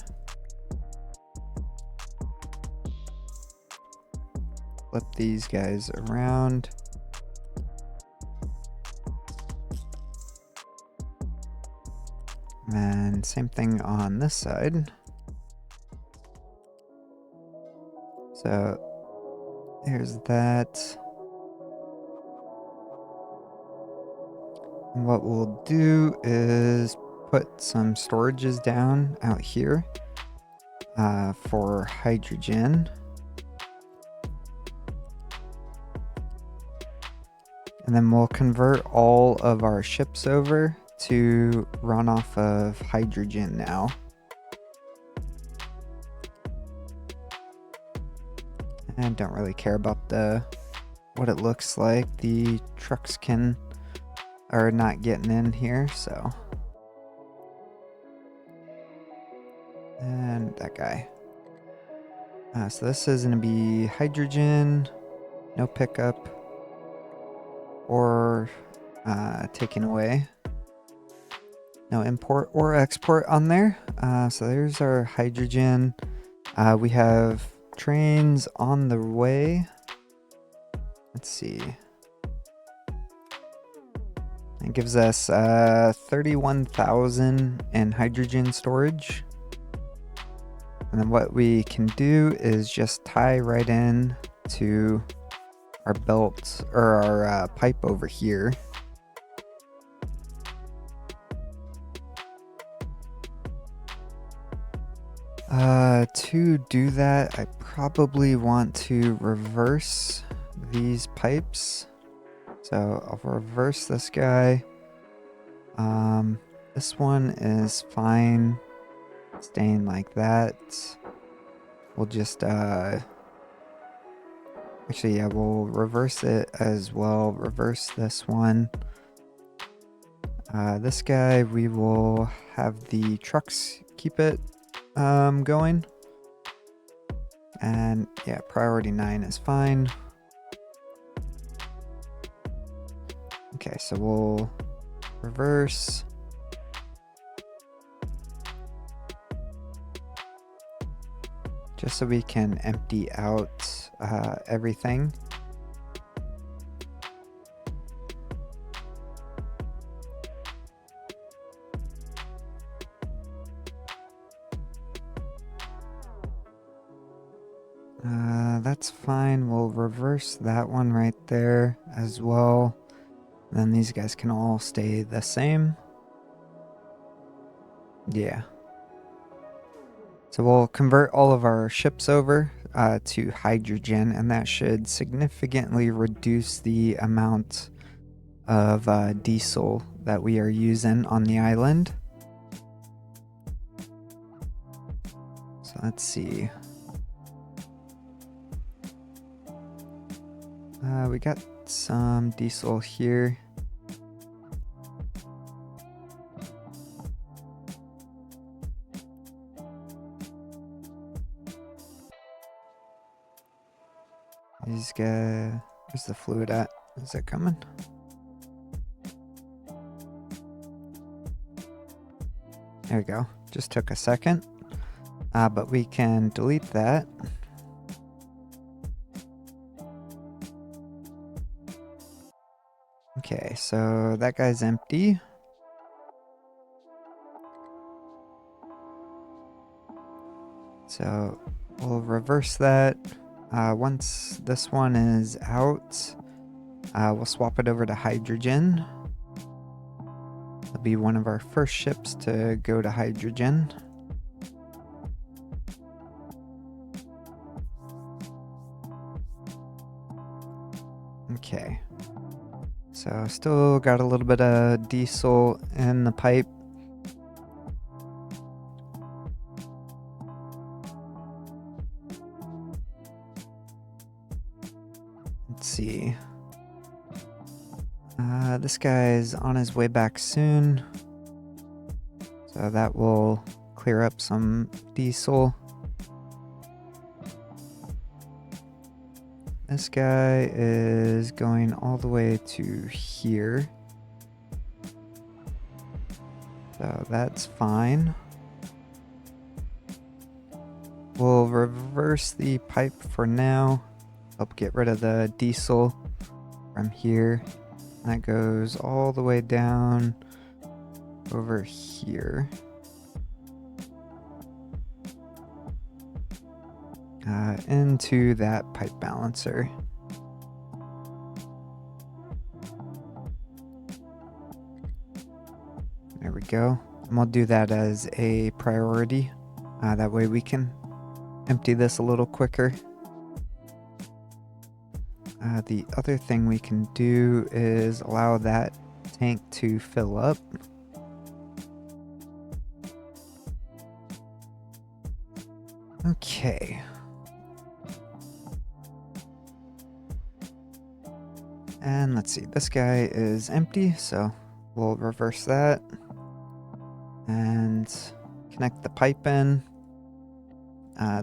Flip these guys around. And same thing on this side. So here's that. And what we'll do is put some storages down out here for hydrogen. And then we'll convert all of our ships over to run off of hydrogen now. And don't really care about what it looks like. The trucks are not getting in here, so. And that guy. So this is going to be hydrogen, no pickup or taking away. No import or export on there. So there's our hydrogen. We have trains on the way. Let's see. It gives us 31,000 in hydrogen storage. And then what we can do is just tie right in to our belt or our pipe over here. To do that, I probably want to reverse these pipes. So I'll reverse this guy. This one is fine staying like that. We'll just actually, yeah, we'll reverse it as well. Reverse this one. This guy, we will have the trucks keep it going. And yeah, priority 9 is fine. Okay, so we'll reverse. Just so we can empty out everything. That's fine. We'll reverse that one right there as well. Then these guys can all stay the same. Yeah. So we'll convert all of our ships over to hydrogen, and that should significantly reduce the amount of diesel that we are using on the island. So let's see. We got some diesel here. These guys, where's the fluid at? Is it coming? There we go. Just took a second. But we can delete that. Okay, so that guy's empty. So we'll reverse that. Once this one is out, we'll swap it over to hydrogen. It'll be one of our first ships to go to hydrogen. Okay. So still got a little bit of diesel in the pipe. Let's see. This guy's on his way back soon. So that will clear up some diesel. This guy is going all the way to here. So that's fine. reverse the pipe for now. Help get rid of the diesel from here. That goes all the way down over here. Into that pipe balancer. There we go. And we'll do that as a priority. That way we can empty this a little quicker. The other thing we can do is allow that tank to fill up. Okay. And let's see, this guy is empty, so we'll reverse that and connect the pipe in.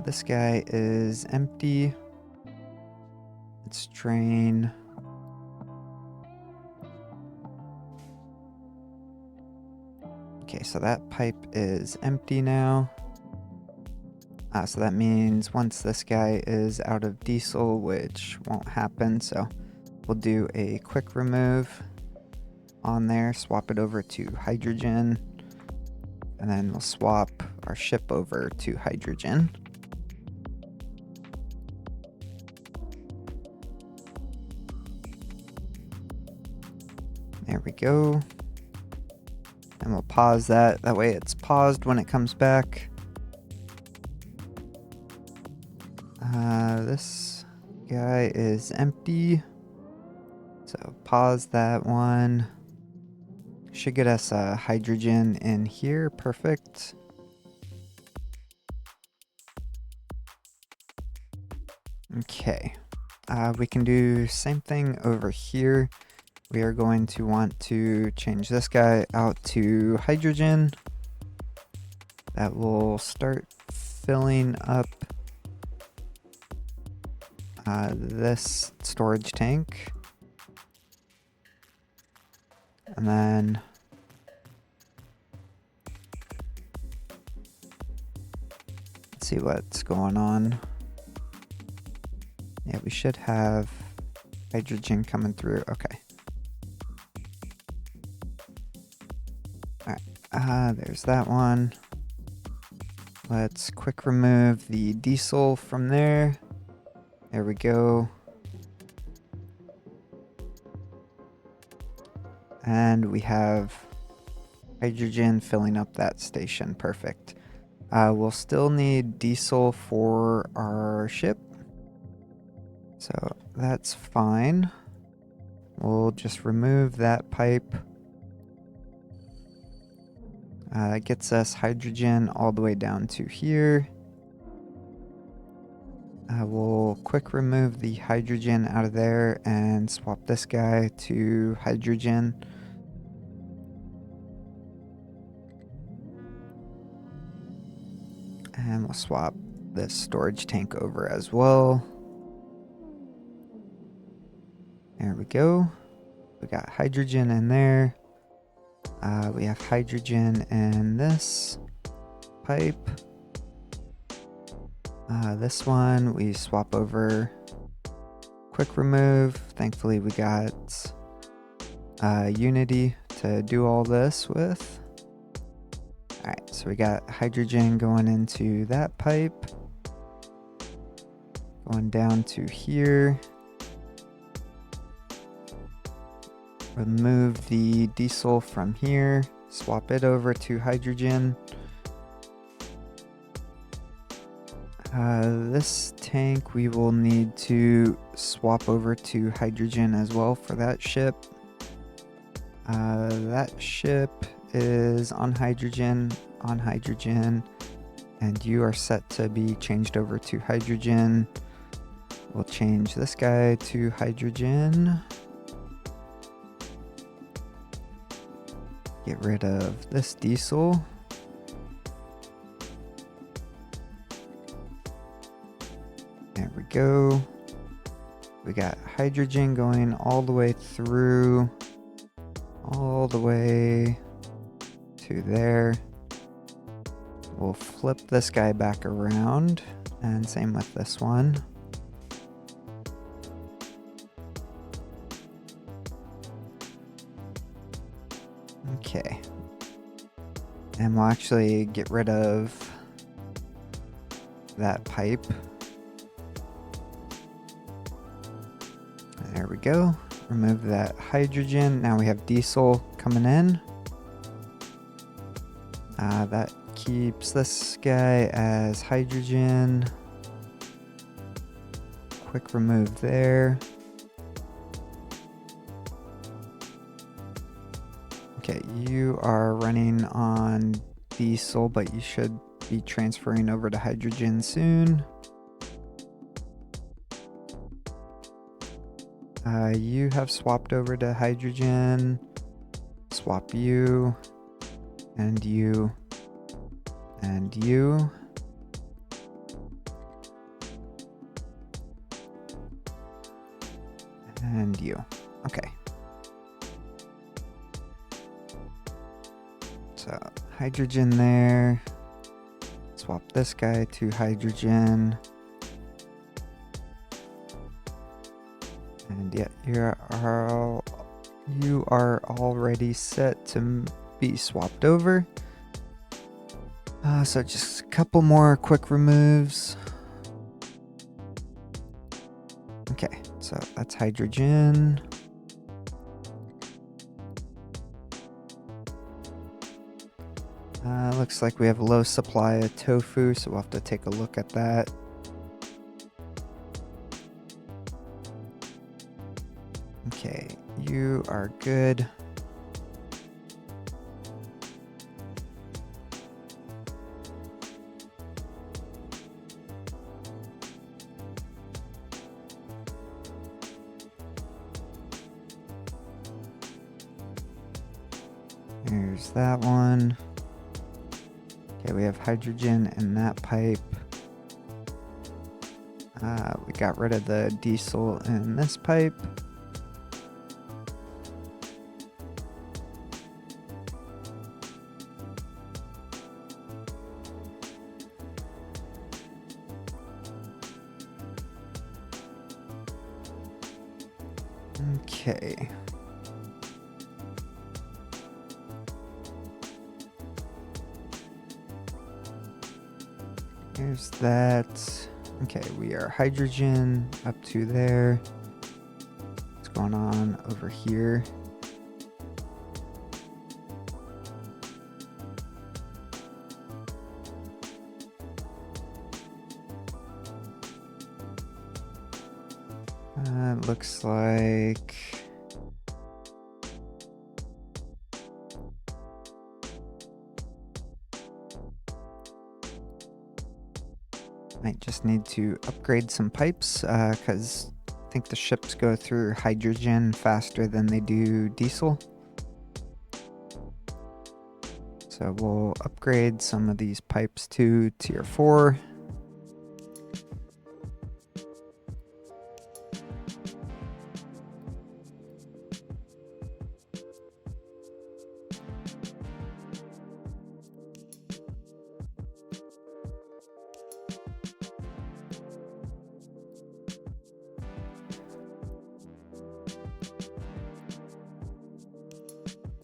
This guy is empty. Let's drain. Okay, so that pipe is empty now. So that means once this guy is out of diesel, which won't happen, so we'll do a quick remove on there, swap it over to hydrogen, and then we'll swap our ship over to hydrogen. There we go. And we'll pause that. That way it's paused when it comes back. This guy is empty. So pause that one. Should get us hydrogen in here. Perfect. Okay. We can do same thing over here. We are going to want to change this guy out to hydrogen. That will start filling up this storage tank. And then let's see what's going on. Yeah, we should have hydrogen coming through. Okay. Alright, there's that one. Let's quick remove the diesel from there. There we go. And we have hydrogen filling up that station. Perfect. We'll still need diesel for our ship. So that's fine. We'll just remove that pipe. That gets us hydrogen all the way down to here. We'll quick remove the hydrogen out of there and swap this guy to hydrogen. And we'll swap this storage tank over as well. There we go. We got hydrogen in there. We have hydrogen in this pipe. This one we swap over, quick remove. Thankfully we got Unity to do all this with. Alright, so we got hydrogen going into that pipe, going down to here. Remove the diesel from here, swap it over to hydrogen. This tank we will need to swap over to hydrogen as well for that ship. That ship is on hydrogen, and you are set to be changed over to hydrogen. We'll change this guy to hydrogen. Get rid of this diesel. There we go. We got hydrogen going all the way through, all the way to there. We'll flip this guy back around. And same with this one. Okay. And we'll actually get rid of that pipe. There we go. Remove that hydrogen. Now we have diesel coming in. That keeps this guy as hydrogen. Quick remove there. Okay, you are running on diesel, but you should be transferring over to hydrogen soon. You have swapped over to hydrogen. Swap you. And you. And you. And you. Okay. So, hydrogen there. Swap this guy to hydrogen. And yeah, you are already set to be swapped over. So just a couple more quick removes. Okay, so that's hydrogen. Looks like we have a low supply of tofu, so we'll have to take a look at that. Okay, you are good. There's that one. Okay, we have hydrogen in that pipe. We got rid of the diesel in this pipe. Okay. Here's that. Okay, we are hydrogen up to there. What's going on over here? Looks like might just need to upgrade some pipes because I think the ships go through hydrogen faster than they do diesel. So we'll upgrade some of these pipes to tier 4.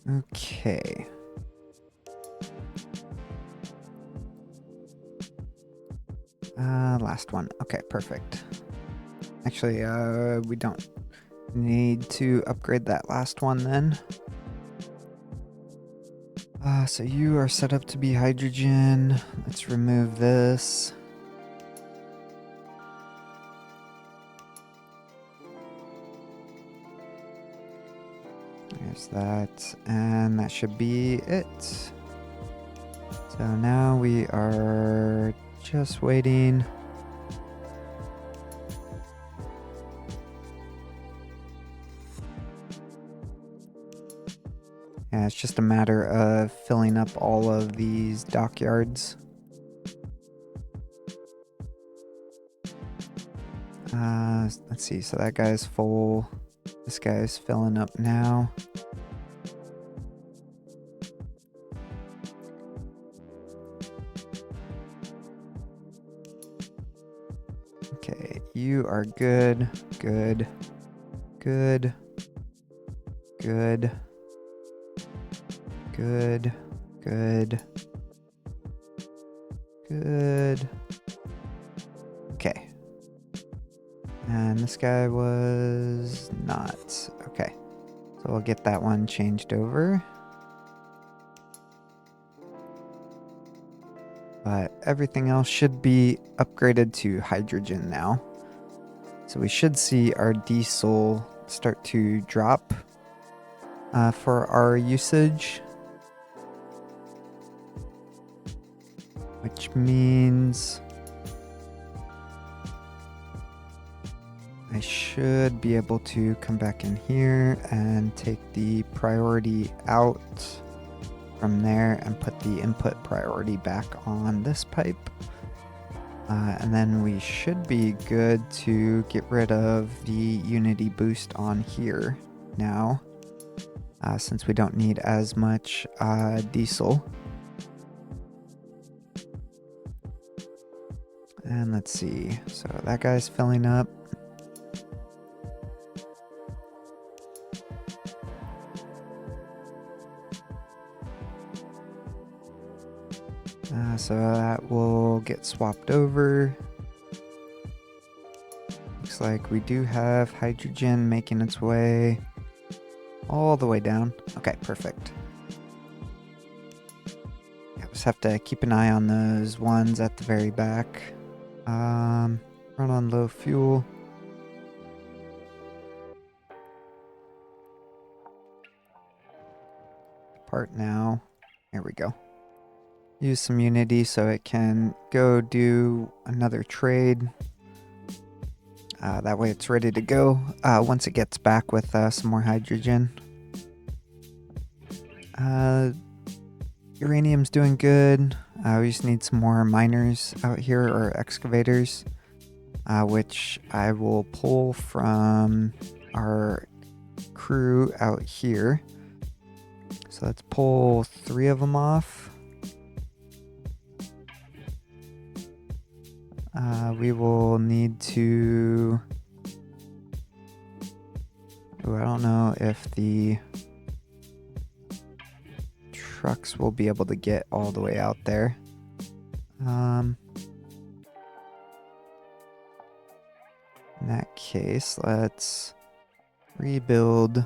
Okay. Last one. Okay, perfect. Actually, we don't need to upgrade that last one then. So you are set up to be hydrogen. Let's remove this. There's that, and that should be it. So now we are just waiting. Yeah, it's just a matter of filling up all of these dockyards. Let's see, so that guy's full. This guy's filling up now. you are good, good, good, good, good, good, good. Okay. And this guy was not. Okay. So we'll get that one changed over. But everything else should be upgraded to hydrogen now. So we should see our diesel start to drop for our usage. Which means I should be able to come back in here and take the priority out from there and put the input priority back on this pipe. And then we should be good to get rid of the unity boost on here now, since we don't need as much diesel. And let's see, so that guy's filling up. So that will get swapped over. Looks like we do have hydrogen making its way all the way down. Okay, perfect. Yeah, just have to keep an eye on those ones at the very back. Run on low fuel. Part now. There we go. Use some unity so it can go do another trade. That way it's ready to go once it gets back with some more hydrogen. Uranium's doing good. We just need some more miners out here, or excavators, which I will pull from our crew out here. So let's pull 3 of them off. We will need to... Ooh, I don't know if the trucks will be able to get all the way out there. In that case, let's rebuild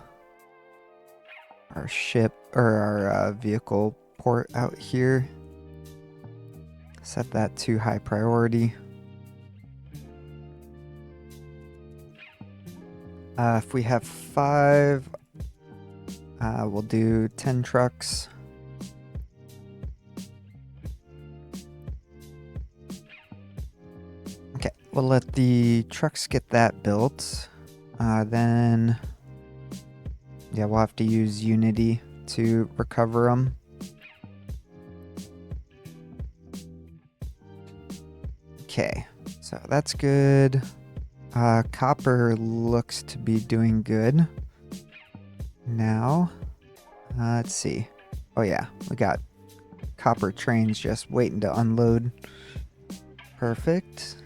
our ship, or our vehicle port out here. Set that to high priority. If we have 5, we'll do 10 trucks. Okay, we'll let the trucks get that built. Then, yeah, we'll have to use Unity to recover them. Okay, so that's good. Copper looks to be doing good. Now, let's see. Oh yeah, we got copper trains just waiting to unload. Perfect.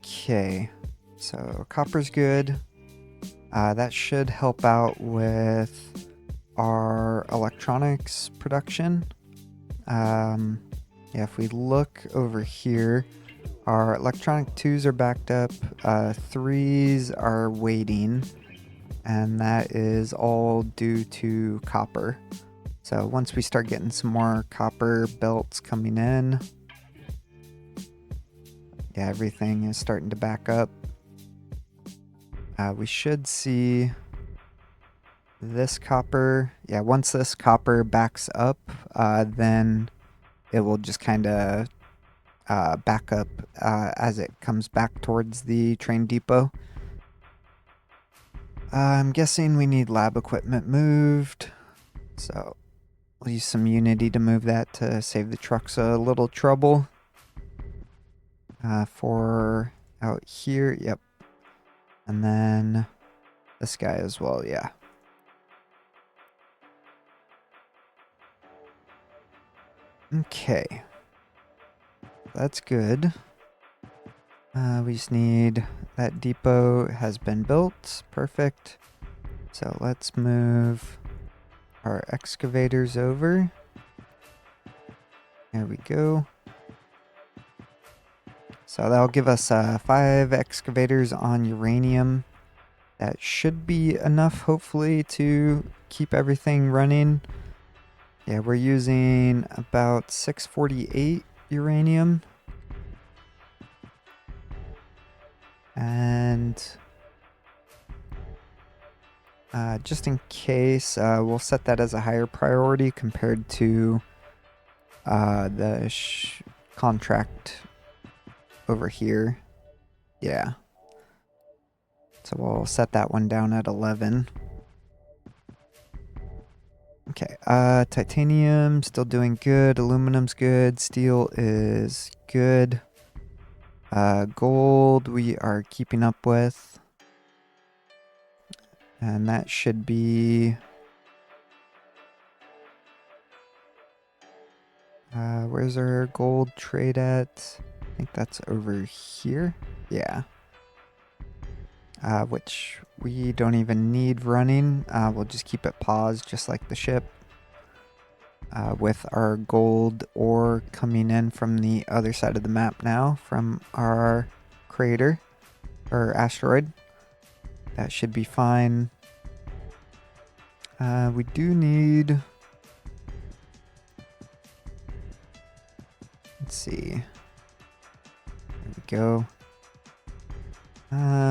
Okay, so copper's good. That should help out with our electronics production. Yeah, if we look over here, our electronic 2s are backed up, 3s are waiting, and that is all due to copper. So once we start getting some more copper belts coming in, yeah, everything is starting to back up. We should see this copper. Yeah, once this copper backs up, then it will just kind of back up as it comes back towards the train depot. I'm guessing we need lab equipment moved, so we'll use some Unity to move that to save the trucks a little trouble. For out here, yep. And then this guy as well, yeah. Okay. that's good. We just need that depot has been built. Perfect. So let's move our excavators over. There we go. So that'll give us 5 excavators on uranium. That should be enough, hopefully, to keep everything running. Yeah, we're using about 648 uranium. And just in case, we'll set that as a higher priority compared to the contract over here. Yeah. So we'll set that one down at 11. Okay, titanium still doing good, aluminum's good, steel is good. Gold we are keeping up with. And that should be... where's our gold trade at? I think that's over here. Yeah. Which we don't even need running. We'll just keep it paused just like the ship. With our gold ore coming in from the other side of the map now from our crater or asteroid. That should be fine. We do need... Let's see. There we go.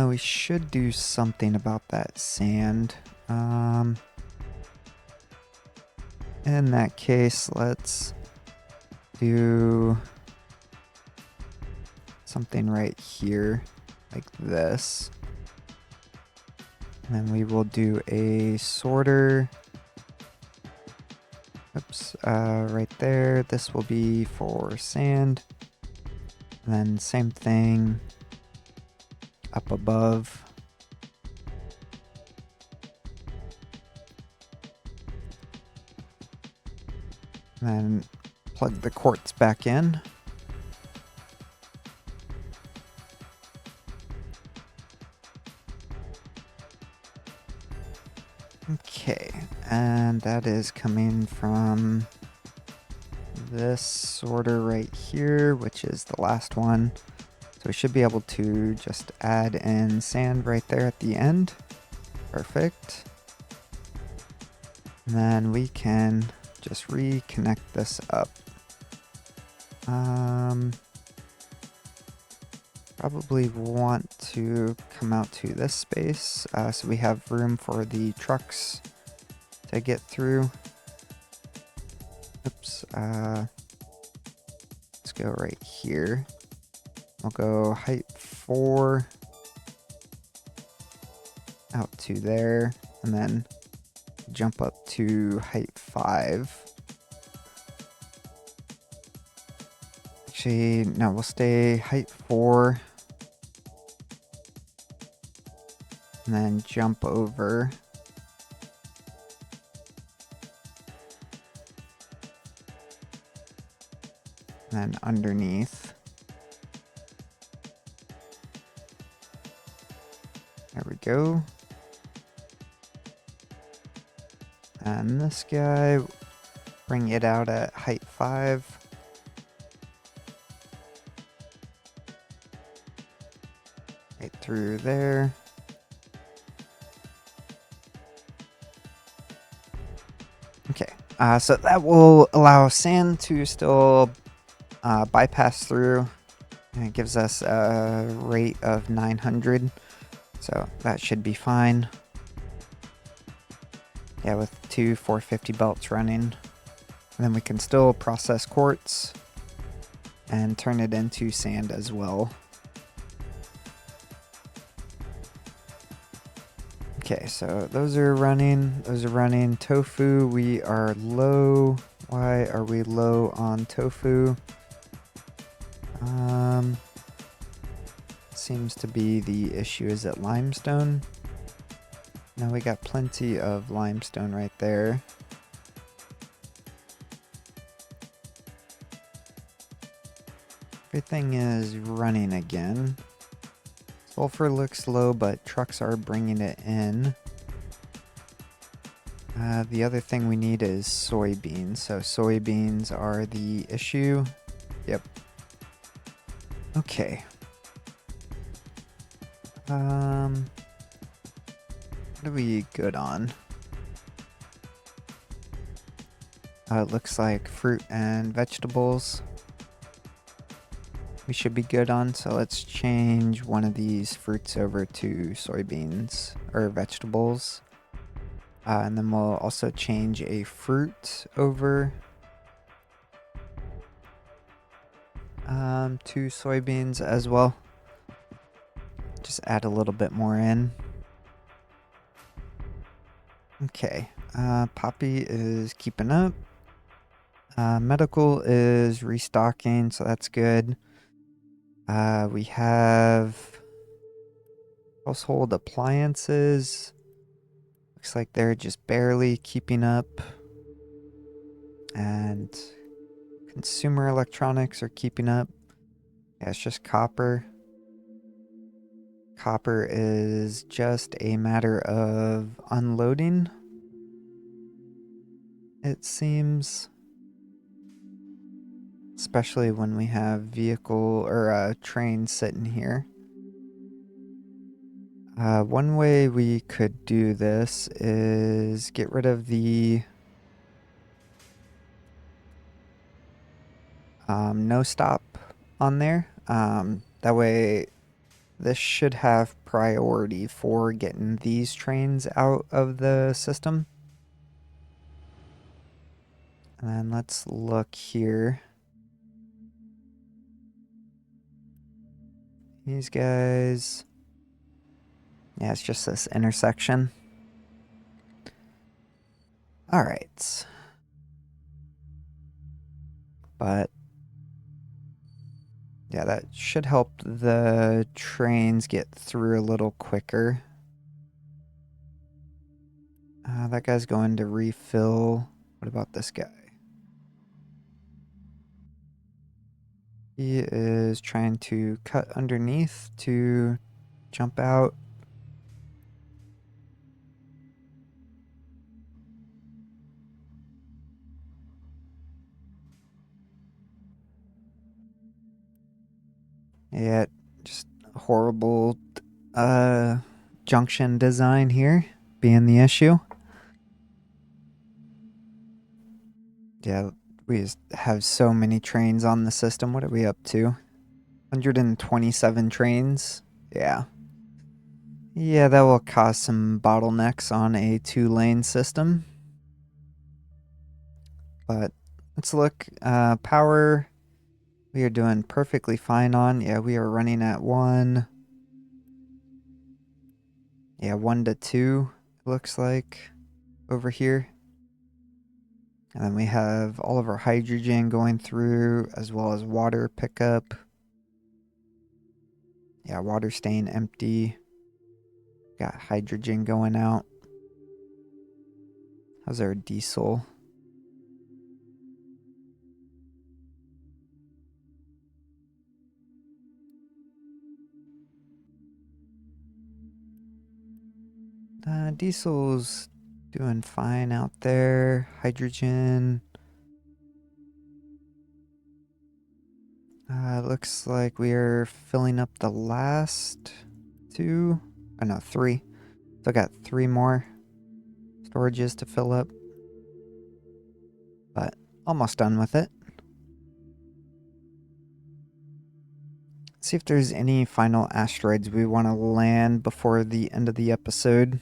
We should do something about that sand. In that case, let's do something right here, like this. And then we will do a sorter. Oops, right there. This will be for sand. And then same thing up above. And then plug the quartz back in. Okay, and that is coming from this sorter right here, which is the last one. So we should be able to just add in sand right there at the end. Perfect. And then we can just reconnect this up. Probably want to come out to this space so we have room for the trucks to get through. Oops. Let's go right here. We'll go height 4 out to there, and then jump up to height 5. Actually, no, we'll stay height 4. And then jump over. And then underneath. There we go. And this guy, bring it out at height 5. Right through there. Okay, so that will allow sand to still bypass through. And it gives us a rate of 900. So that should be fine. Yeah, with 2 450 belts running. And then we can still process quartz and turn it into sand as well. Okay, so those are running. Tofu, we are low. Why are we low on tofu? Seems to be the issue. Is it limestone? No, we got plenty of limestone right there. Everything is running again. Sulfur looks low, but trucks are bringing it in. The other thing we need is soybeans. So soybeans are the issue. Yep. Okay. What are we good on? It looks like fruit and vegetables we should be good on. So let's change one of these fruits over to soybeans or vegetables. And then we'll also change a fruit over to soybeans as well. Just add a little bit more in. Okay, Poppy is keeping up. Medical is restocking, so that's good. We have household appliances. Looks like they're just barely keeping up. And consumer electronics are keeping up. Yeah, it's just copper. Copper is just a matter of unloading, it seems. Especially when we have vehicle or train sitting here. One way we could do this is get rid of the no stop on there. That way this should have priority for getting these trains out of the system. And then let's look here. These guys. Yeah, it's just this intersection. Alright. But yeah, that should help the trains get through a little quicker. That guy's going to refill. What about this guy? He is trying to cut underneath to jump out. Yeah, just horrible junction design here being the issue. Yeah, we just have so many trains on the system. What are we up to? 127 trains? Yeah. Yeah, that will cause some bottlenecks on a 2-lane system. But let's look. Power, we are doing perfectly fine on. Yeah, we are running at 1. Yeah, 1 to 2, it looks like, over here. And then we have all of our hydrogen going through, as well as water pickup. Yeah, water staying empty. Got hydrogen going out. How's our diesel? Diesel's doing fine out there. Hydrogen. Looks like we are filling up the last 2. Oh no, 3. Still got 3 more storages to fill up. But almost done with it. See if there's any final asteroids we want to land before the end of the episode.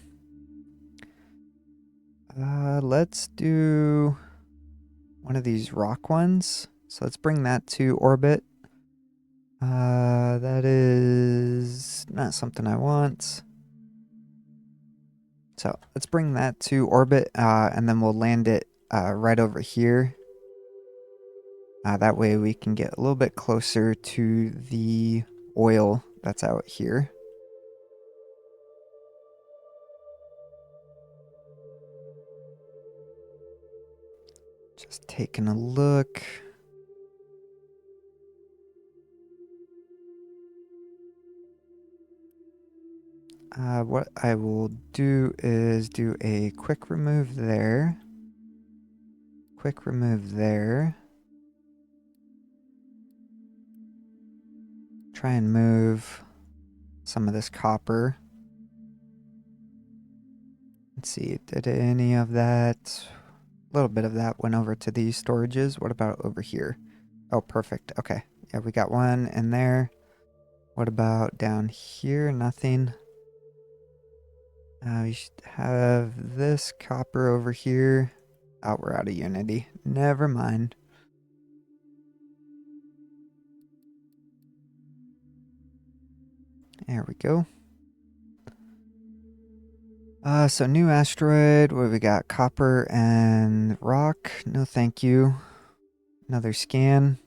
Let's do one of these rock ones. So let's bring that to orbit. That is not something I want. So let's bring that to orbit, and then we'll land it right over here. That way we can get a little bit closer to the oil that's out here. Just taking a look. What I will do is do a quick remove there. Quick remove there. Try and move some of this copper. Let's see, did any of that? A little bit of that went over to these storages. What about over here? Oh, perfect. Okay. Yeah, we got one in there. What about down here? Nothing. We should have this copper over here. Oh, we're out of unity. Never mind. There we go. So new asteroid. What we got? Copper and rock. No, thank you. Another scan.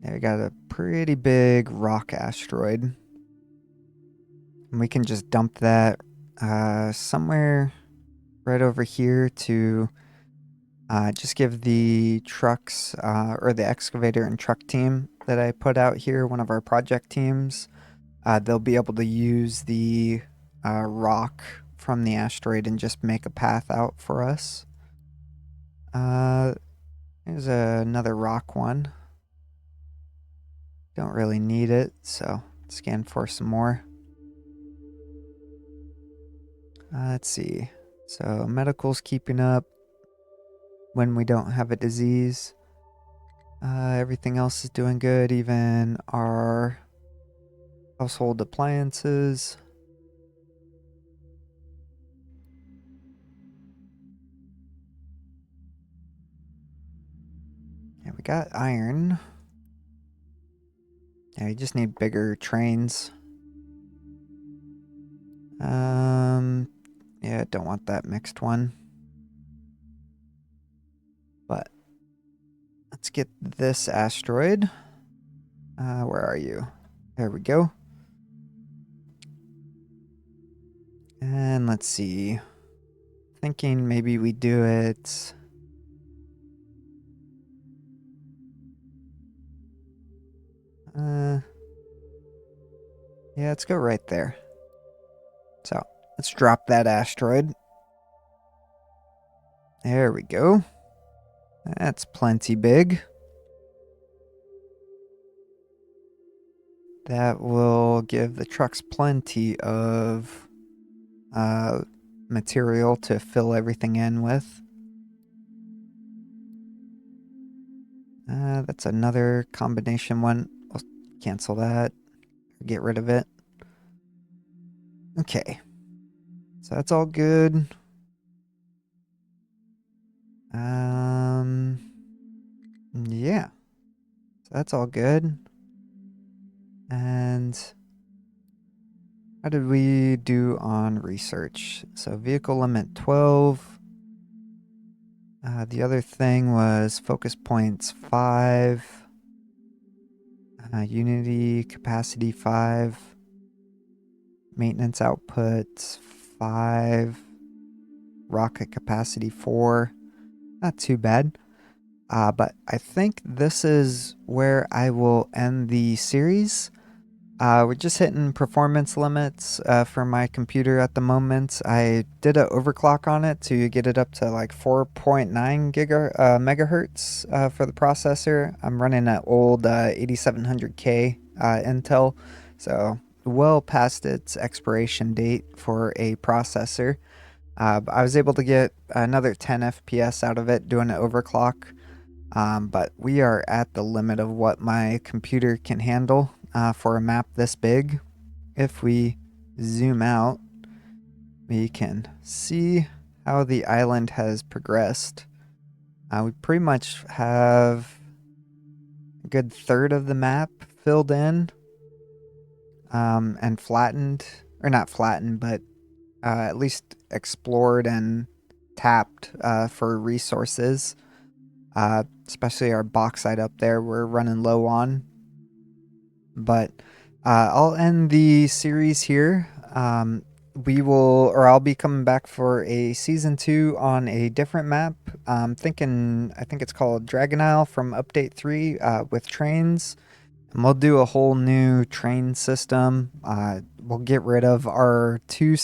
Yeah, we got a pretty big rock asteroid. And we can just dump that somewhere right over here to just give the trucks or the excavator and truck team that I put out here, one of our project teams, they'll be able to use the rock from the asteroid and just make a path out for us. Here's another rock one. Don't really need it, so scan for some more. Let's see. So medical's keeping up when we don't have a disease. Everything else is doing good, even our household appliances. Yeah, we got iron. Yeah, we just need bigger trains. Yeah, don't want that mixed one. But let's get this asteroid. Where are you? There we go. And let's see. Thinking maybe we do it. Yeah, let's go right there. So let's drop that asteroid. There we go. That's plenty big. That will give the trucks plenty of material to fill everything in with. That's another combination one. I'll cancel that. Get rid of it. Okay. So that's all good. Yeah. So that's all good. And how did we do on research? So vehicle limit 12. The other thing was focus points 5. Unity capacity 5. Maintenance output 5. Rocket capacity 4. Not too bad. But I think this is where I will end the series. We're just hitting performance limits for my computer at the moment. I did an overclock on it to get it up to like 4.9 megahertz for the processor. I'm running an old 8700K Intel, so well past its expiration date for a processor. I was able to get another 10 FPS out of it doing an overclock. But we are at the limit of what my computer can handle for a map this big. If we zoom out, we can see how the island has progressed. We pretty much have a good third of the map filled in and flattened, or not flattened, but at least explored and tapped for resources. Especially our bauxite up there, we're running low on. But I'll end the series here. we will, or I'll be coming back for a season 2 on a different map. I think it's called Dragon Isle from Update 3 with trains. And we'll do a whole new train system. We'll get rid of our two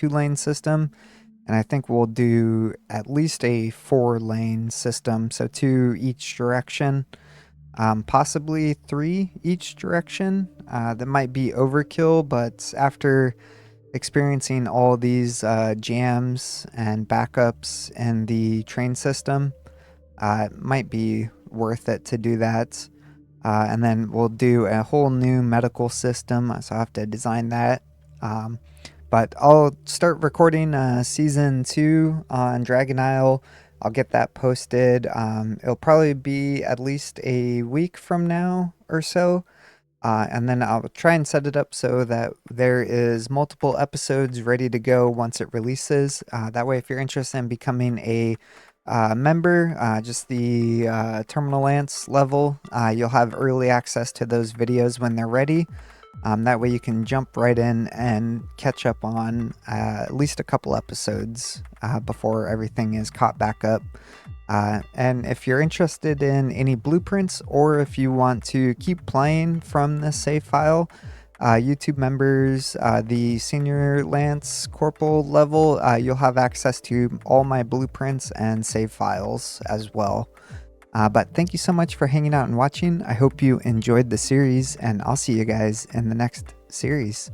lane system, and I think we'll do at least a 4 lane system, so 2 each direction, possibly 3 each direction. That might be overkill, but after experiencing all these jams and backups in the train system, it might be worth it to do that. And then we'll do a whole new medical system, so I have to design that. But I'll start recording season 2 on Dragon Isle. I'll get that posted. It'll probably be at least a week from now or so. And then I'll try and set it up so that there is multiple episodes ready to go once it releases. That way, if you're interested in becoming a member, just the Terminal Lance level, you'll have early access to those videos when they're ready. That way you can jump right in and catch up on at least a couple episodes before everything is caught back up. And if you're interested in any blueprints, or if you want to keep playing from this save file, YouTube members, the Senior Lance Corporal level, you'll have access to all my blueprints and save files as well. But thank you so much for hanging out and watching. I hope you enjoyed the series, and I'll see you guys in the next series.